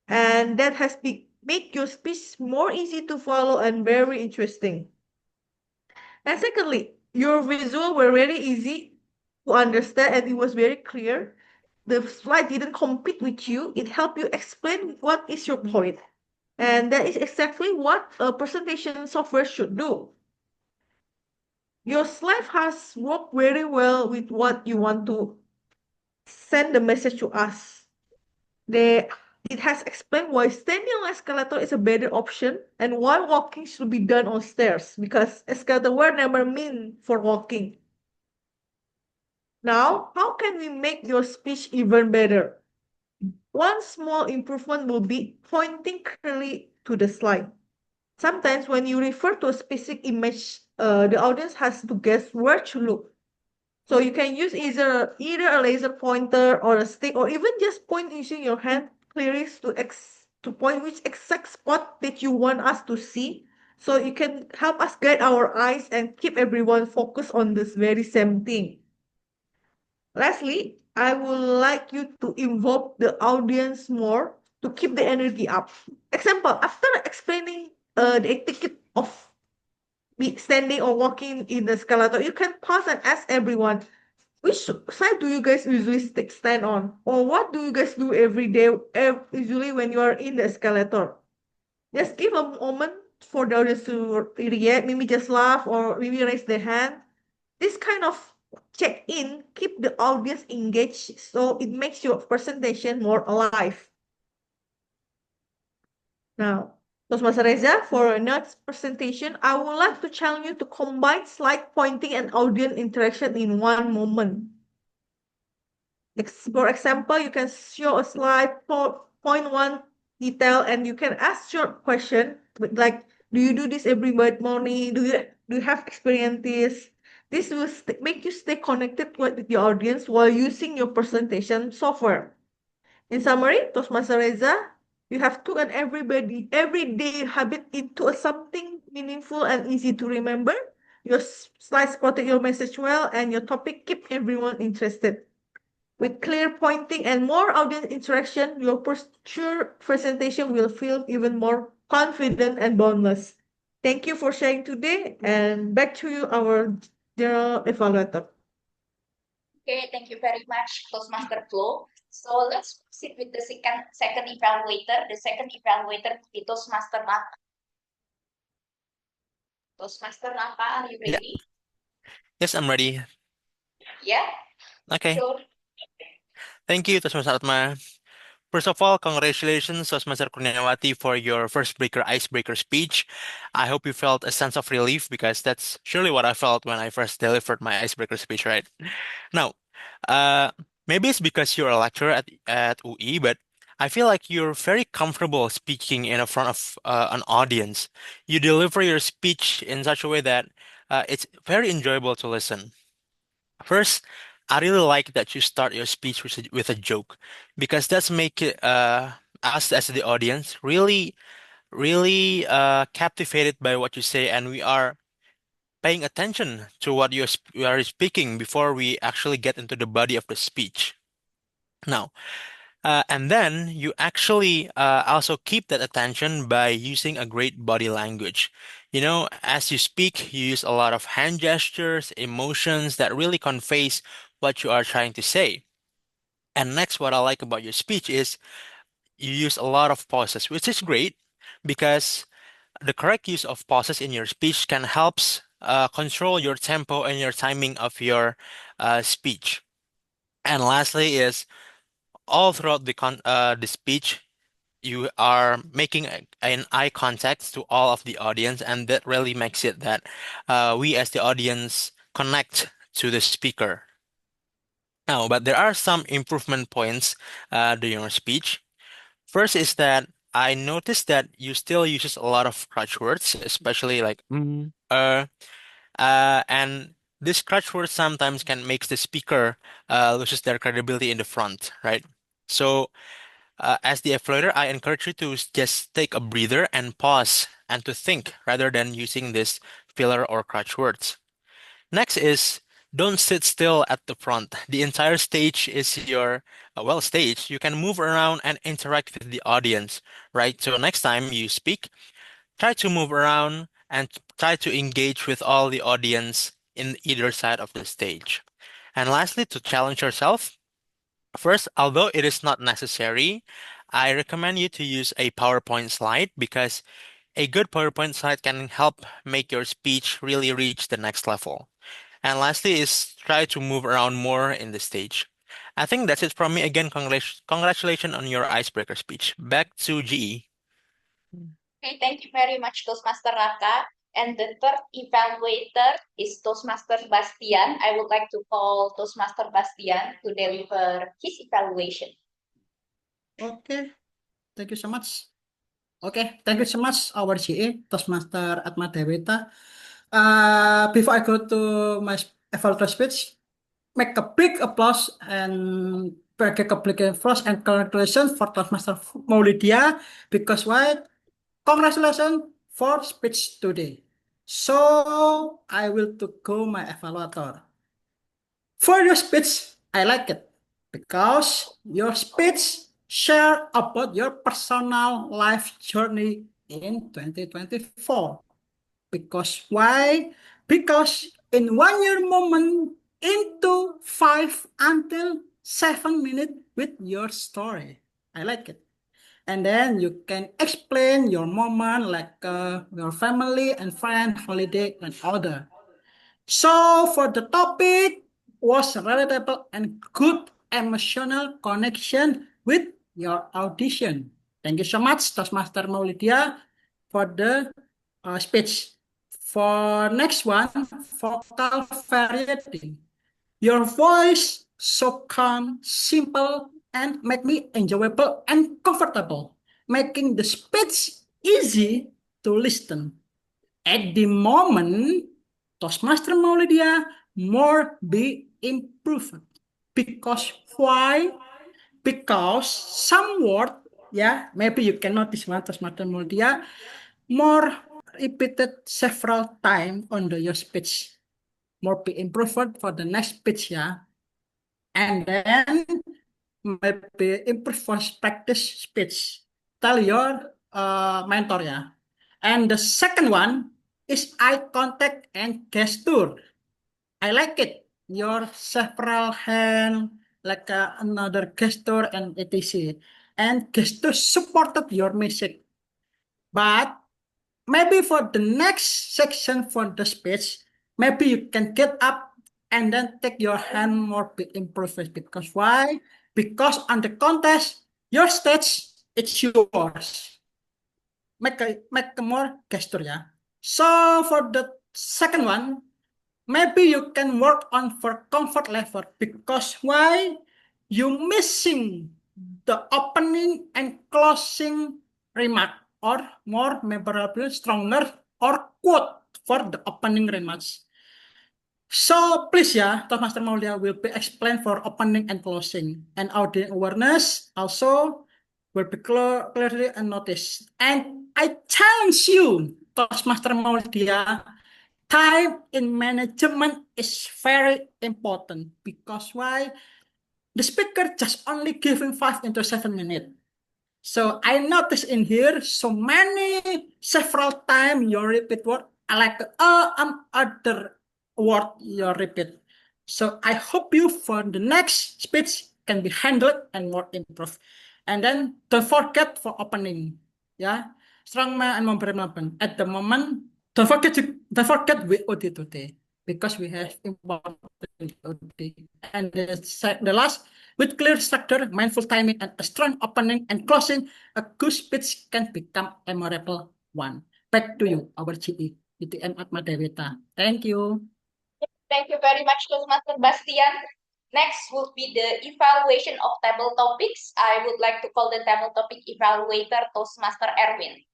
and that has make your speech more easy to follow and very interesting. And secondly, your visual were very easy to understand and it was very clear. The slide didn't compete with you, it helped you explain what is your point. And that is exactly what a presentation software should do. Your slide has worked very well with what you want to send the message to us. It has explained why standing on escalator is a better option and why walking should be done on stairs because escalator were never meant for walking. Now, how can we make your speech even better? One small improvement will be pointing clearly to the slide. Sometimes when you refer to a specific image, the audience has to guess where to look. So you can use either a laser pointer or a stick, or even just point using your hand clearly to point which exact spot that you want us to see. So you can help us guide our eyes and keep everyone focused on this very same thing. Lastly, I would like you to involve the audience more to keep the energy up. Example, after explaining the etiquette of standing or walking in the escalator, you can pause and ask everyone, which side do you guys usually stand on? Or what do you guys do every day, usually when you are in the escalator? Just give a moment for the audience to react, maybe just laugh or maybe raise their hand. This kind of check-in keep the audience engaged, so it makes your presentation more alive. Now, Toastmaster Reza, for our next presentation, I would like to challenge you to combine slide pointing and audience interaction in one moment. For example, you can show a slide, point one detail, and you can ask short question like, "Do you do this every morning? Do you have experience this?" This will make you stay connected with the audience while using your presentation software. In summary, Toastmaster Reza, you have to turn everyday habit into something meaningful and easy to remember. Your slides protect your message well, and your topic keep everyone interested. With clear pointing and more audience interaction, your presentation will feel even more confident and boundless. Thank you for sharing today, and back to you, our general evaluator. Okay, thank you very much, Toastmaster Flo. So let's proceed with the second evaluator. The second evaluator will be Toastmaster Raka. Toastmaster Raka, are you Yeah. ready? Yes, I'm ready. Yeah, Okay. sure. Thank you, Toastmaster Atma. First of all, congratulations, Toastmaster Kurniawati, for your first icebreaker speech. I hope you felt a sense of relief because that's surely what I felt when I first delivered my icebreaker speech, right? Now, uh, maybe it's because you're a lecturer at UI, but I feel like you're very comfortable speaking in front of an audience. You deliver your speech in such a way that it's very enjoyable to listen. First, I really like that you start your speech with a joke because that's make it us as the audience really captivated by what you say, and we are paying attention to what you are speaking before we actually get into the body of the speech. Now, and then you actually also keep that attention by using a great body language. You know, as you speak, you use a lot of hand gestures, emotions that really conveys what you are trying to say. And next, what I like about your speech is you use a lot of pauses, which is great because the correct use of pauses in your speech can helps control your tempo and your timing of your speech. And lastly is all throughout the speech, you are making an eye contact to all of the audience, and that really makes it that we as the audience connect to the speaker. Now, but there are some improvement points during your speech. First is that I noticed that you still uses a lot of crutch words, especially like and this crutch word sometimes can make the speaker loses their credibility in the front, right? So as the evaluator, I encourage you to just take a breather and pause and to think rather than using this filler or crutch words. Next is don't sit still at the front. The entire stage is your stage. You can move around and interact with the audience, right? So next time you speak, try to move around and try to engage with all the audience in either side of the stage. And lastly, to challenge yourself, first, although it is not necessary, I recommend you to use a PowerPoint slide because a good PowerPoint slide can help make your speech really reach the next level. And lastly is try to move around more in the stage. I think that's it from me. Again, congratulations on your icebreaker speech. Back to GE. Okay, thank you very much, Toastmaster Raka. And the third evaluator is Toastmaster Bastian. I would like to call Toastmaster Bastian to deliver his evaluation. Okay, thank you so much. Okay, thank you so much, our GA, Toastmaster Atma Deweta. Before I go to my evaluator speech, make a big applause and make a big applause and congratulations for Toastmaster Maulidia because why? Congratulations for speech today. So I will to go my evaluator. For your speech, I like it because your speech share about your personal life journey in 2024. Because why? Because in 1 year moment into 5 until 7 minutes with your story. I like it. And then you can explain your moment like your family and friend, holiday, and other. So for the topic was relatable and good emotional connection with your audition. Thank you so much, Toastmaster Maulidia, for the speech. For next one, vocal variety. Your voice so calm, simple, and make me enjoyable and comfortable, making the speech easy to listen. At the moment, Toastmaster Maulidia more be improved. Because why? Because some word, yeah, maybe you can notice one Toastmaster Maulidia more repeated several times on your speech. More be improved for the next speech, yeah. And then maybe improve for practice speech. Tell your mentor, yeah. And the second one is eye contact and gesture. I like it. Your several hand, like another gesture and etc. And gesture supported your message. But maybe for the next section for the speech, maybe you can get up and then take your hand more improved. Because why? Because on the contest, your stage, it's yours. Make a more gesture, yeah. So for the second one, maybe you can work on for comfort level. Because why? You missing the opening and closing remark or more memorable, stronger or quote for the opening remarks. So please ya, Toastmaster Maulia will be explained for opening and closing, and audience awareness also will be clearly noticed. And I challenge you, Toastmaster Maulia, time in management is very important because why? The speaker just only giving 5 into 7 minutes. So I noticed in here so many several time you repeat word like other word you repeat. So I hope you for the next speech can be handled and more improved. And then don't forget for opening. Yeah. Strongman and memperkenalkan. At the moment, don't forget WOD today because we have important WOD. And the last with clear structure, mindful timing, and a strong opening and closing, a good speech can become a memorable one. Back to you, our GE, ITM Atma Dewita. Thank you. Thank you very much, Toastmaster Bastian. Next would be the evaluation of table topics. I would like to call the table topic evaluator Toastmaster Erwin.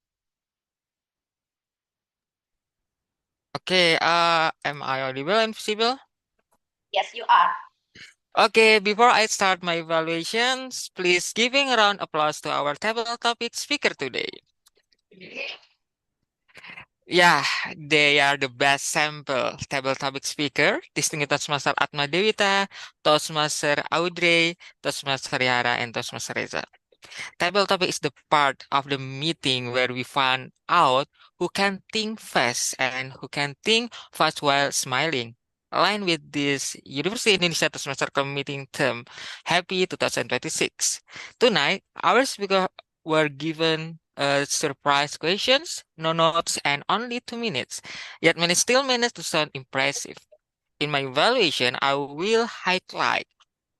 Okay, am I audible and visible? Yes, you are. Okay, before I start my evaluations, please giving a round applause to our table topic speaker today. Yeah, they are the best sample table topic speaker, distinguished Toastmaster Atma Dewita, Toastmaster Audrey, Toastmaster Yara, and Toastmaster Reza. Table topic is the part of the meeting where we find out who can think fast and who can think fast while smiling. Aligned with this University Indonesia Semester Meeting theme, Happy 2026. Tonight, our speaker were given surprise questions, no notes, and only 2 minutes. Yet many still managed to sound impressive. In my evaluation, I will highlight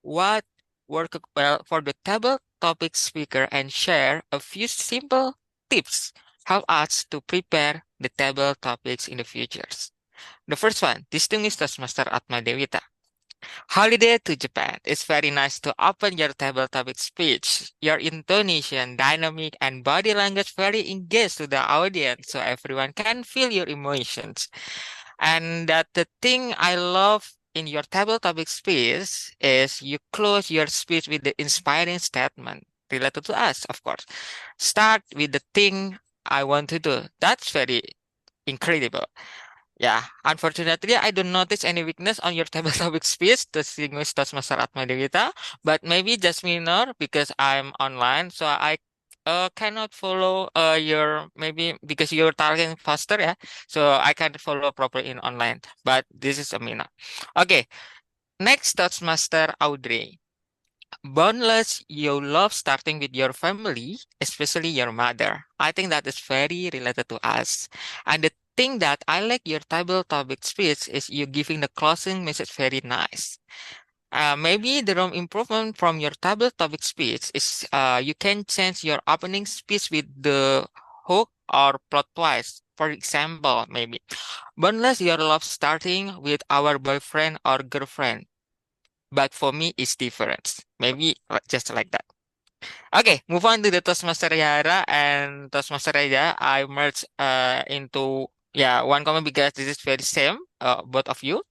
what worked well for the table topic speaker and share a few simple tips help us to prepare the table topics in the futures. The first one, distinguished Toastmaster Atma Dewita. Holiday to Japan. It's very nice to open your table topic speech. Your intonation, dynamic, and body language very engaged to the audience so everyone can feel your emotions. And that the thing I love in your table topic speech is you close your speech with the inspiring statement related to us, of course. Start with the thing I want to do. That's very incredible. Yeah, unfortunately, I don't notice any weakness on your table topic speech, distinguished Toastmaster Atma Dewita, but maybe just minor because I'm online, so I cannot follow your maybe because you're talking faster, yeah, so I can't follow properly in online, but this is a minor. Okay, next Toastmaster Audrey. Boundless, you love starting with your family, especially your mother. I think that is very related to us. And the thing that I like your table topic speech is you giving the closing message very nice. Maybe the room improvement from your table topic speech is you can change your opening speech with the hook or plot twice. For example, maybe, boundless your love starting with our boyfriend or girlfriend, but for me it's different. Maybe just like that. Okay, move on to the Toastmaster Yara and Toastmaster Reza. I merged into one comment because this is very same both of you.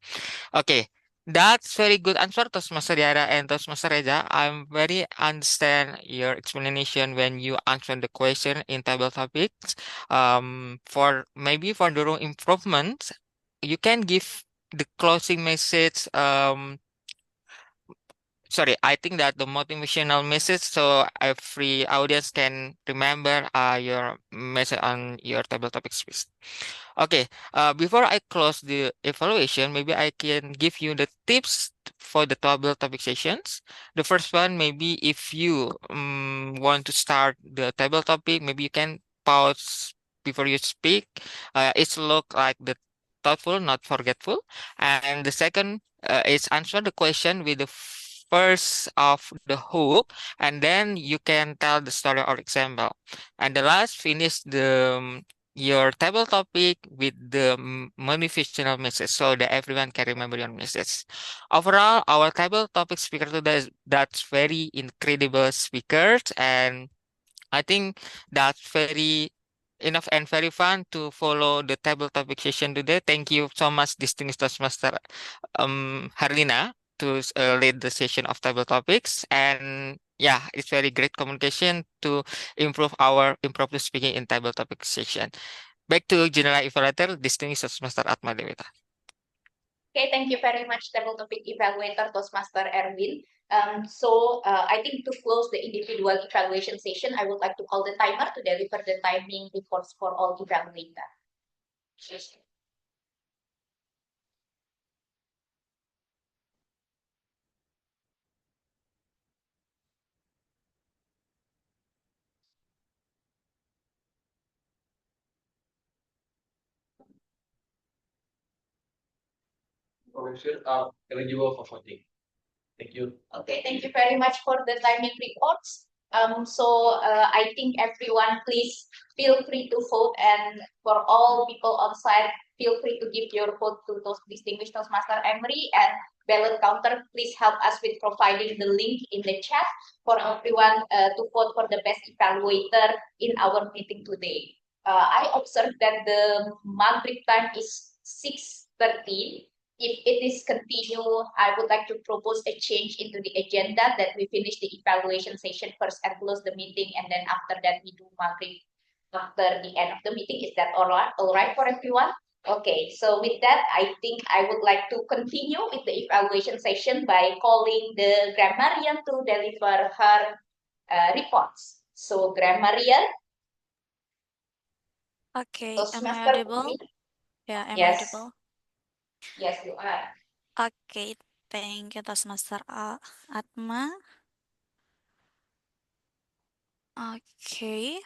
Okay, that's very good answer, Toastmaster Yara and Toastmaster Reza. I'm very understand your explanation when you answer the question in table topics. For maybe for the room improvement, you can give the closing message. Sorry, I think that the motivational message so every audience can remember your message on your table topic speech. Okay, before I close the evaluation, maybe I can give you the tips for the table topic sessions. The first one, maybe if you want to start the table topic, maybe you can pause before you speak. It's look like the thoughtful, not forgetful. And the second is answer the question with the first of the hook, and then you can tell the story or example. And the last, finish the your table topic with the motivational message so that everyone can remember your message. Overall, our table topic speaker today is that's very incredible speakers, and I think that's very enough and very fun to follow the table topic session today. Thank you so much, distinguished Toastmaster Harlina, to lead the session of table topics. And yeah, it's very great communication to improve the speaking in table topic session. Back to General Evaluator, distinguished Toastmaster Atma Dewita. Okay, thank you very much, table topic evaluator Toastmaster Erwin. I think to close the individual evaluation session, I would like to call the timer to deliver the timing reports for all evaluators. Professors are eligible for voting. Thank you. Okay, thank you very much for the timing reports. I think everyone please feel free to vote, and for all people on site, feel free to give your vote to those distinguished Toastmaster Emery, and ballot counter, please help us with providing the link in the chat for everyone to vote for the best evaluator in our meeting today. I observed that the Maghrib time is 6:30. If it is continue, I would like to propose a change into the agenda that we finish the evaluation session first and close the meeting, and then after that we do Maghrib after the end of the meeting. Is that all right for everyone? Okay, so with that, I think I would like to continue with the evaluation session by calling the grammarian to deliver her reports. So grammarian. Okay, am I Toastmaster audible? Umi? Yeah, am I Yes. audible? Yes, you are. Okay, thank you, Toastmaster Atma. Okay.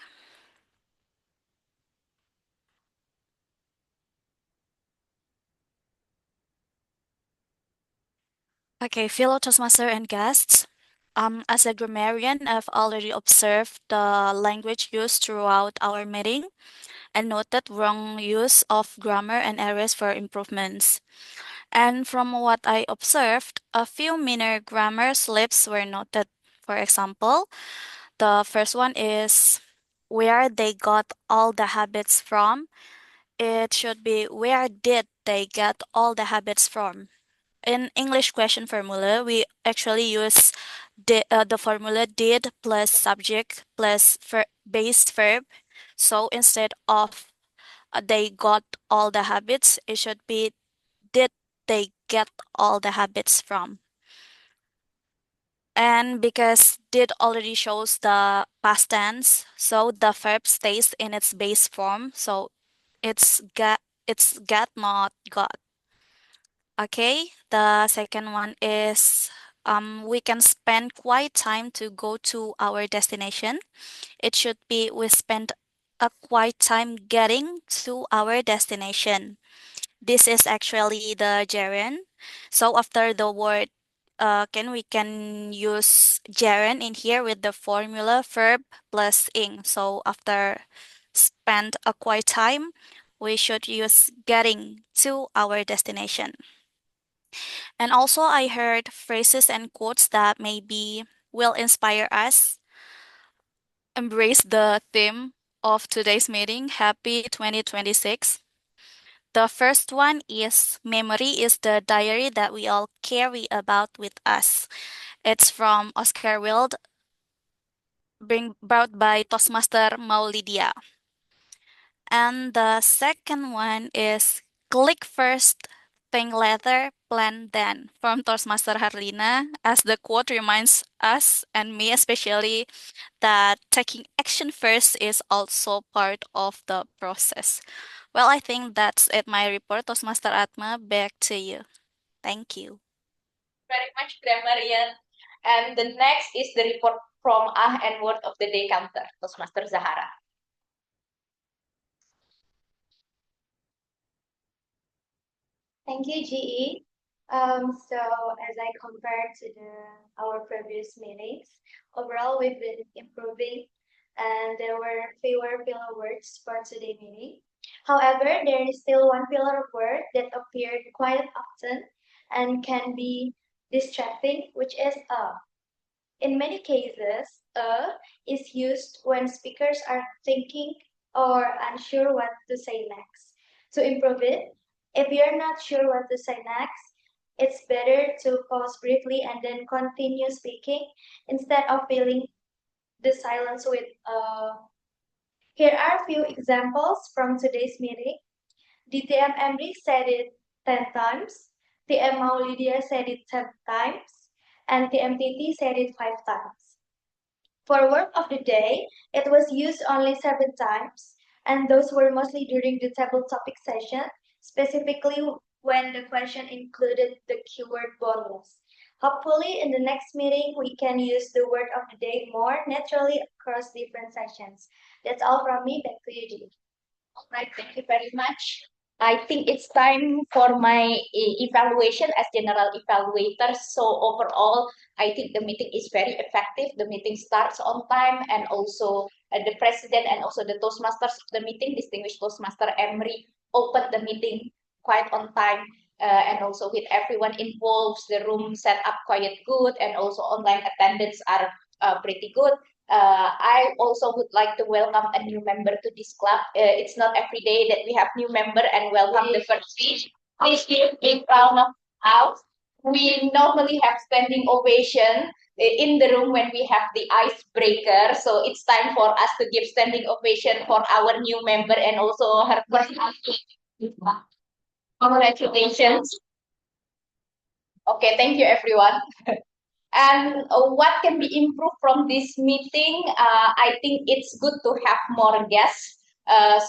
Okay, fellow Toastmaster and guests. As a grammarian, I've already observed the language used throughout our meeting and noted wrong use of grammar and areas for improvements. And from what I observed, a few minor grammar slips were noted. For example, the first one is where they got all the habits from. It should be where did they get all the habits from. In English question formula, we actually use the formula did plus subject plus base verb. So instead of they got all the habits, it should be did they get all the habits from. And because did already shows the past tense, so the verb stays in its base form. So it's get not got. Okay, the second one is we can spend quiet time to go to our destination. It should be we spend a quiet time getting to our destination. This is actually the gerund. So after the word we can use gerund in here with the formula verb plus ing. So after spend a quiet time, we should use getting to our destination. And also I heard phrases and quotes that maybe will inspire us embrace the theme of today's meeting, Happy 2026. The first one is memory is the diary that we all carry about with us. It's from Oscar Wilde, brought by Toastmaster Maulidia. And the second one is click first, think later, plan then, from Toastmaster Harlina, as the quote reminds us and me especially that taking action first is also part of the process. Well, I think that's it, my report. Toastmaster Atma, back to you. Thank you. Very much, grammarian. And the next is the report from and word of the day counter, Toastmaster Zahara. Thank you, GE. So as I compare to our previous meetings, overall we've been improving and there were fewer filler words for today's meeting. However, there is still one filler word that appeared quite often and can be distracting, which is a. In many cases, a is used when speakers are thinking or unsure what to say next. To improve it, if you're not sure what to say next, it's better to pause briefly and then continue speaking instead of filling the silence with Here are a few examples from today's meeting. DTM Emri said it 10 times, TM Maulidia said it 10 times, and TMTT said it 5 times. For word of the day, it was used only 7 times, and those were mostly during the table topic session, specifically when the question included the keyword bonus. Hopefully, in the next meeting, we can use the word of the day more naturally across different sessions. That's all from me. Back to you, Judy. All right, thank you very much. I think it's time for my evaluation as general evaluator. So overall, I think the meeting is very effective. The meeting starts on time, and also the president and also the Toastmasters of the meeting, distinguished Toastmaster Emery, opened the meeting quite on time. And also with everyone involved, the room set up quite good, and also online attendance are pretty good. I also would like to welcome a new member to this club. It's not every day that we have new member and welcome the first speech. Please give a big round of applause. We normally have standing ovation in the room when we have the icebreaker. So it's time for us to give standing ovation for our new member and also her first. Congratulations. Okay, thank you everyone. And what can be improved from this meeting? I think it's good to have more guests.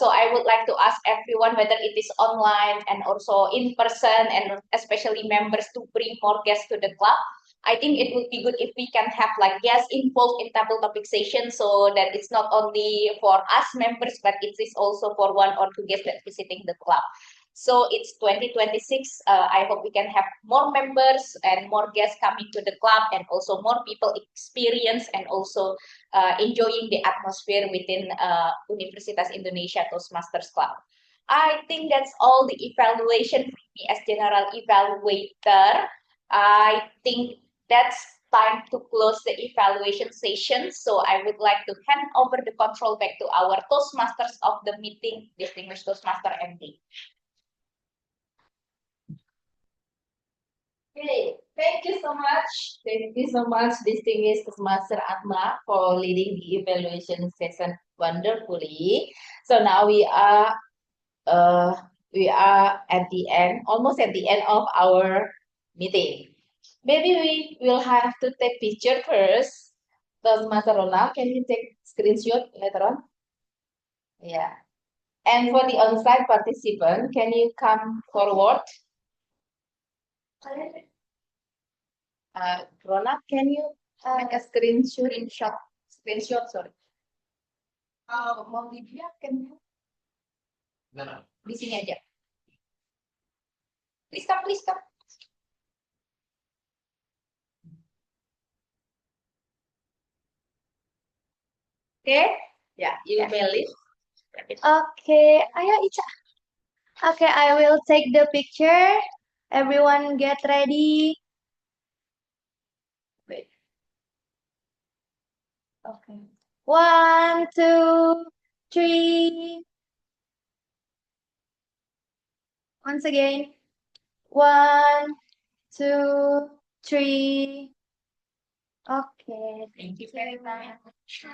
So I would like to ask everyone whether it is online and also in person, and especially members, to bring more guests to the club. I think it would be good if we can have like guests involved in table topic session, so that it's not only for us members, but it is also for one or two guests that visiting the club. So it's 2026. I hope we can have more members and more guests coming to the club, and also more people experience and also enjoying the atmosphere within Universitas Indonesia Toastmasters Club. I think that's all the evaluation from me as general evaluator. I think that's time to close the evaluation session. So I would like to hand over the control back to our Toastmasters of the meeting, distinguished Toastmaster MD. Okay, thank you so much. Thank you so much, distinguished Master Atma, for leading the evaluation session wonderfully. So now we are at the end, almost at the end of our meeting. Maybe we will have to take picture first. So Master Ronald, can you take screenshot later on? Yeah. And for the on-site participant, can you come forward? Rona, can you make a screenshot, sorry. Mau Lydia, can you? Di sini aja. Please come, please come. Okay, yeah, you may leave. Okay, ayo Ica. Okay, I will take the picture. Everyone get ready. Wait. Okay. 1, 2, 3. Once again. 1, 2, 3. Okay. Thank you very much.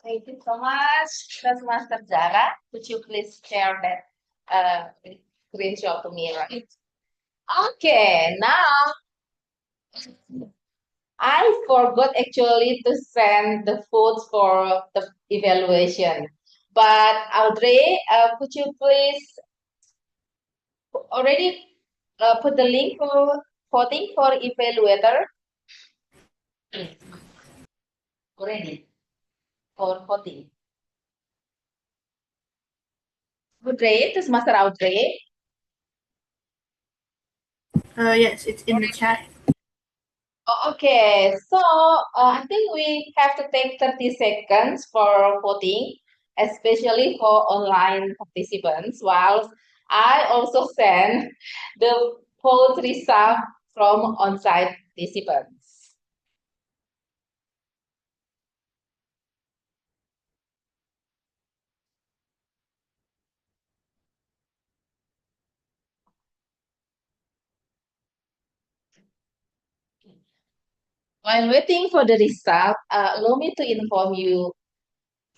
Thank you so much, Master Zara. Could you please share that screenshot to me, right? Okay, now I forgot actually to send the photos for the evaluation. But Audrey, could you please already put the link for voting for evaluator? Already for voting. Audrey, itu Master Audrey. Yes, it's in the chat. Oh, okay, so I think we have to take 30 seconds for voting, especially for online participants, while I also send the vote result from on-site participants. While waiting for the result, allow me to inform you,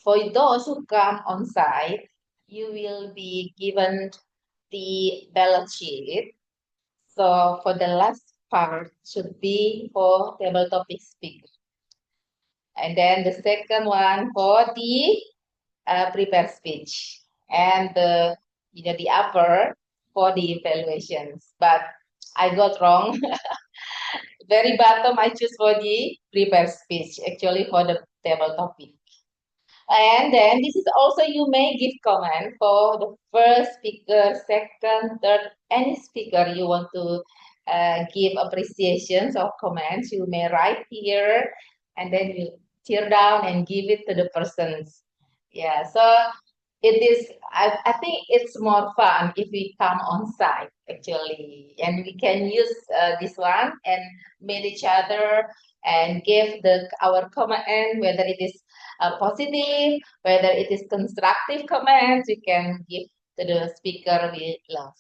for those who come on site, you will be given the ballot sheet. So for the last part should be for table topic speaker. And then the second one for the prepared speech. And the upper for the evaluations. But I got wrong. Very bottom I choose for the prepared speech, actually for the table topic. And then this is also you may give comment for the first speaker, second, third, any speaker you want to give appreciations or comments. You may write here and then you tear down and give it to the persons. Yeah, so it is, I think it's more fun if we come on site actually, and we can use this one and meet each other and give our comment, whether it is positive, whether it is constructive comments, we can give to the speaker we love.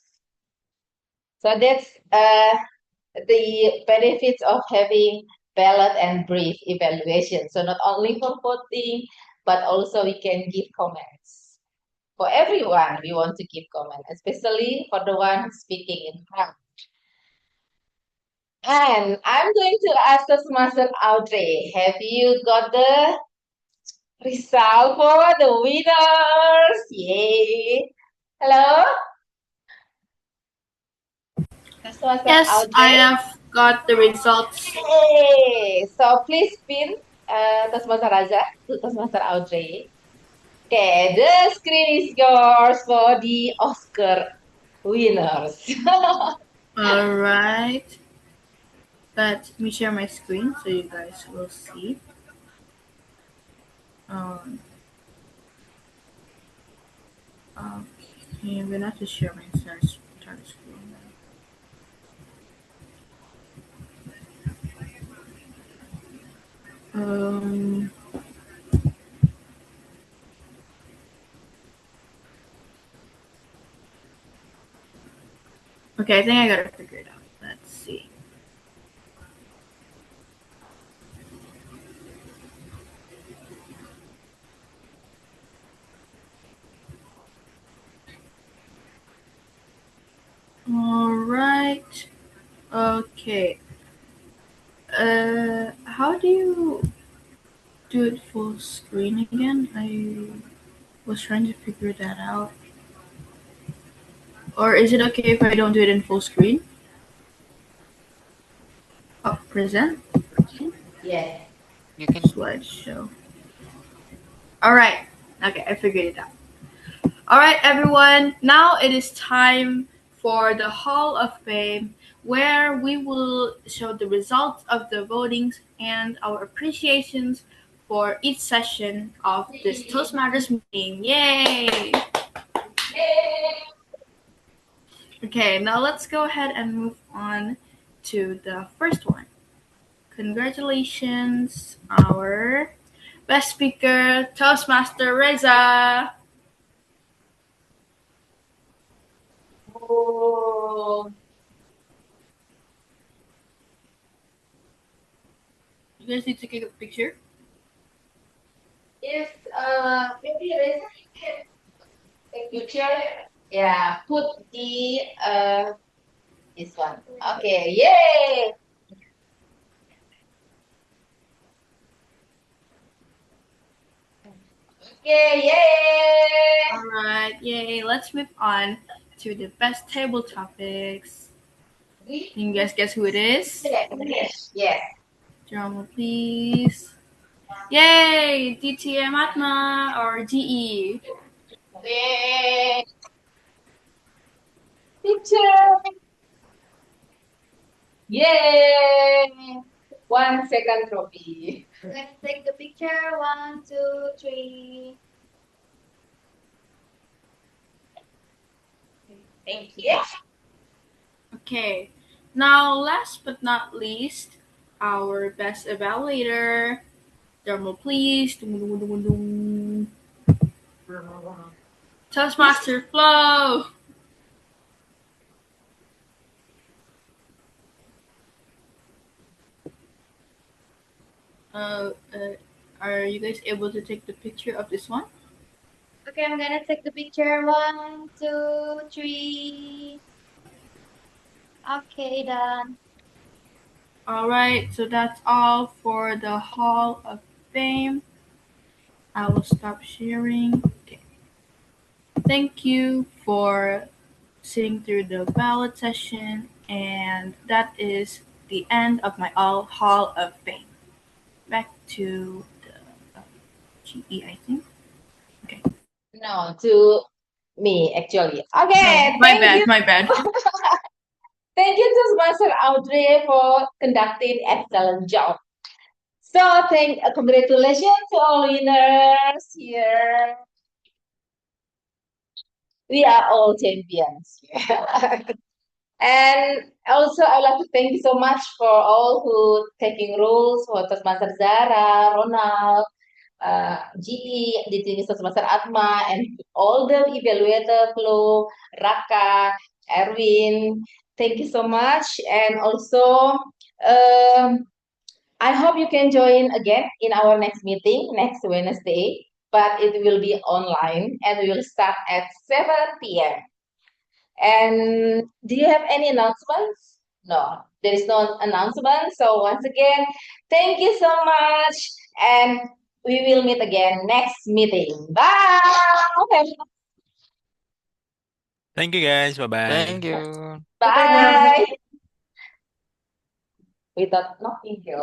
So that's the benefits of having ballot and brief evaluation. So not only for voting, but also we can give comments. For everyone, we want to give comment, especially for the one speaking in front. And I'm going to ask Master Audrey, have you got the result for the winners? Yay! Hello? Yes, I have got the results. Hey, so please pin Toastmaster Raja to Toastmaster Audrey. Okay, the screen is yours for the Oscar winners. All right. Let me share my screen so you guys will see. Okay, I'm gonna have to share my entire screen now. Okay, I think I got it figured out. Let's see. All right. Okay. How do you do it full screen again? I was trying to figure that out. Or is it okay if I don't do it in full screen? Oh, present Yes. You can. slideshow. All right. Okay, I figured it out. All right, everyone. Now it is time for the Hall of Fame, where we will show the results of the votings and our appreciations for each session of this Toastmasters meeting. Yay! Okay, now let's go ahead and move on to the first one. Congratulations, our best speaker, Toastmaster Reza. Oh, You guys need to take a picture. if maybe Reza you can take picture. Yeah, put the this one. Okay, yay! Okay, yay! All right, yay. Let's move on to the best table topics. Can you guys guess who it is? Yes. Drum roll, please. Yay! DTM Atma or GE. Yay! Picture. Yay! 1 second trophy. Let's take the picture. 1, 2, 3. Thank you. Okay, now last but not least, our best evaluator. Drum roll, please. Toastmaster Flow. Uh, uh, are you guys able to take the picture of this one? Okay, I'm gonna take the picture. 1, 2, 3. Okay, done. All right, so that's all for the Hall of Fame. I will stop sharing. Okay. Thank you for sitting through the ballot session, and that is the end of my all Hall of Fame. Back to the GE, I think. Okay. No, to me actually. Okay, My thank bad, you. my bad. Thank you to Master Audrey for conducting excellent job. So congratulations to all winners here. We are all champions. And also, I'd like to thank you so much for all who taking rules for Toastmaster Zara, Ronald, GE, the Toastmaster Atma, and all the evaluator, Flo, Raka, Erwin. Thank you so much. And also, um, I hope you can join again in our next meeting next Wednesday, but it will be online and we will start at 7 p.m. And do you have any announcements? No, there is no announcement. So once again, thank you so much. And we will meet again next meeting. Bye. Thank you guys. Bye Thank bye. you. Bye. Without knocking you.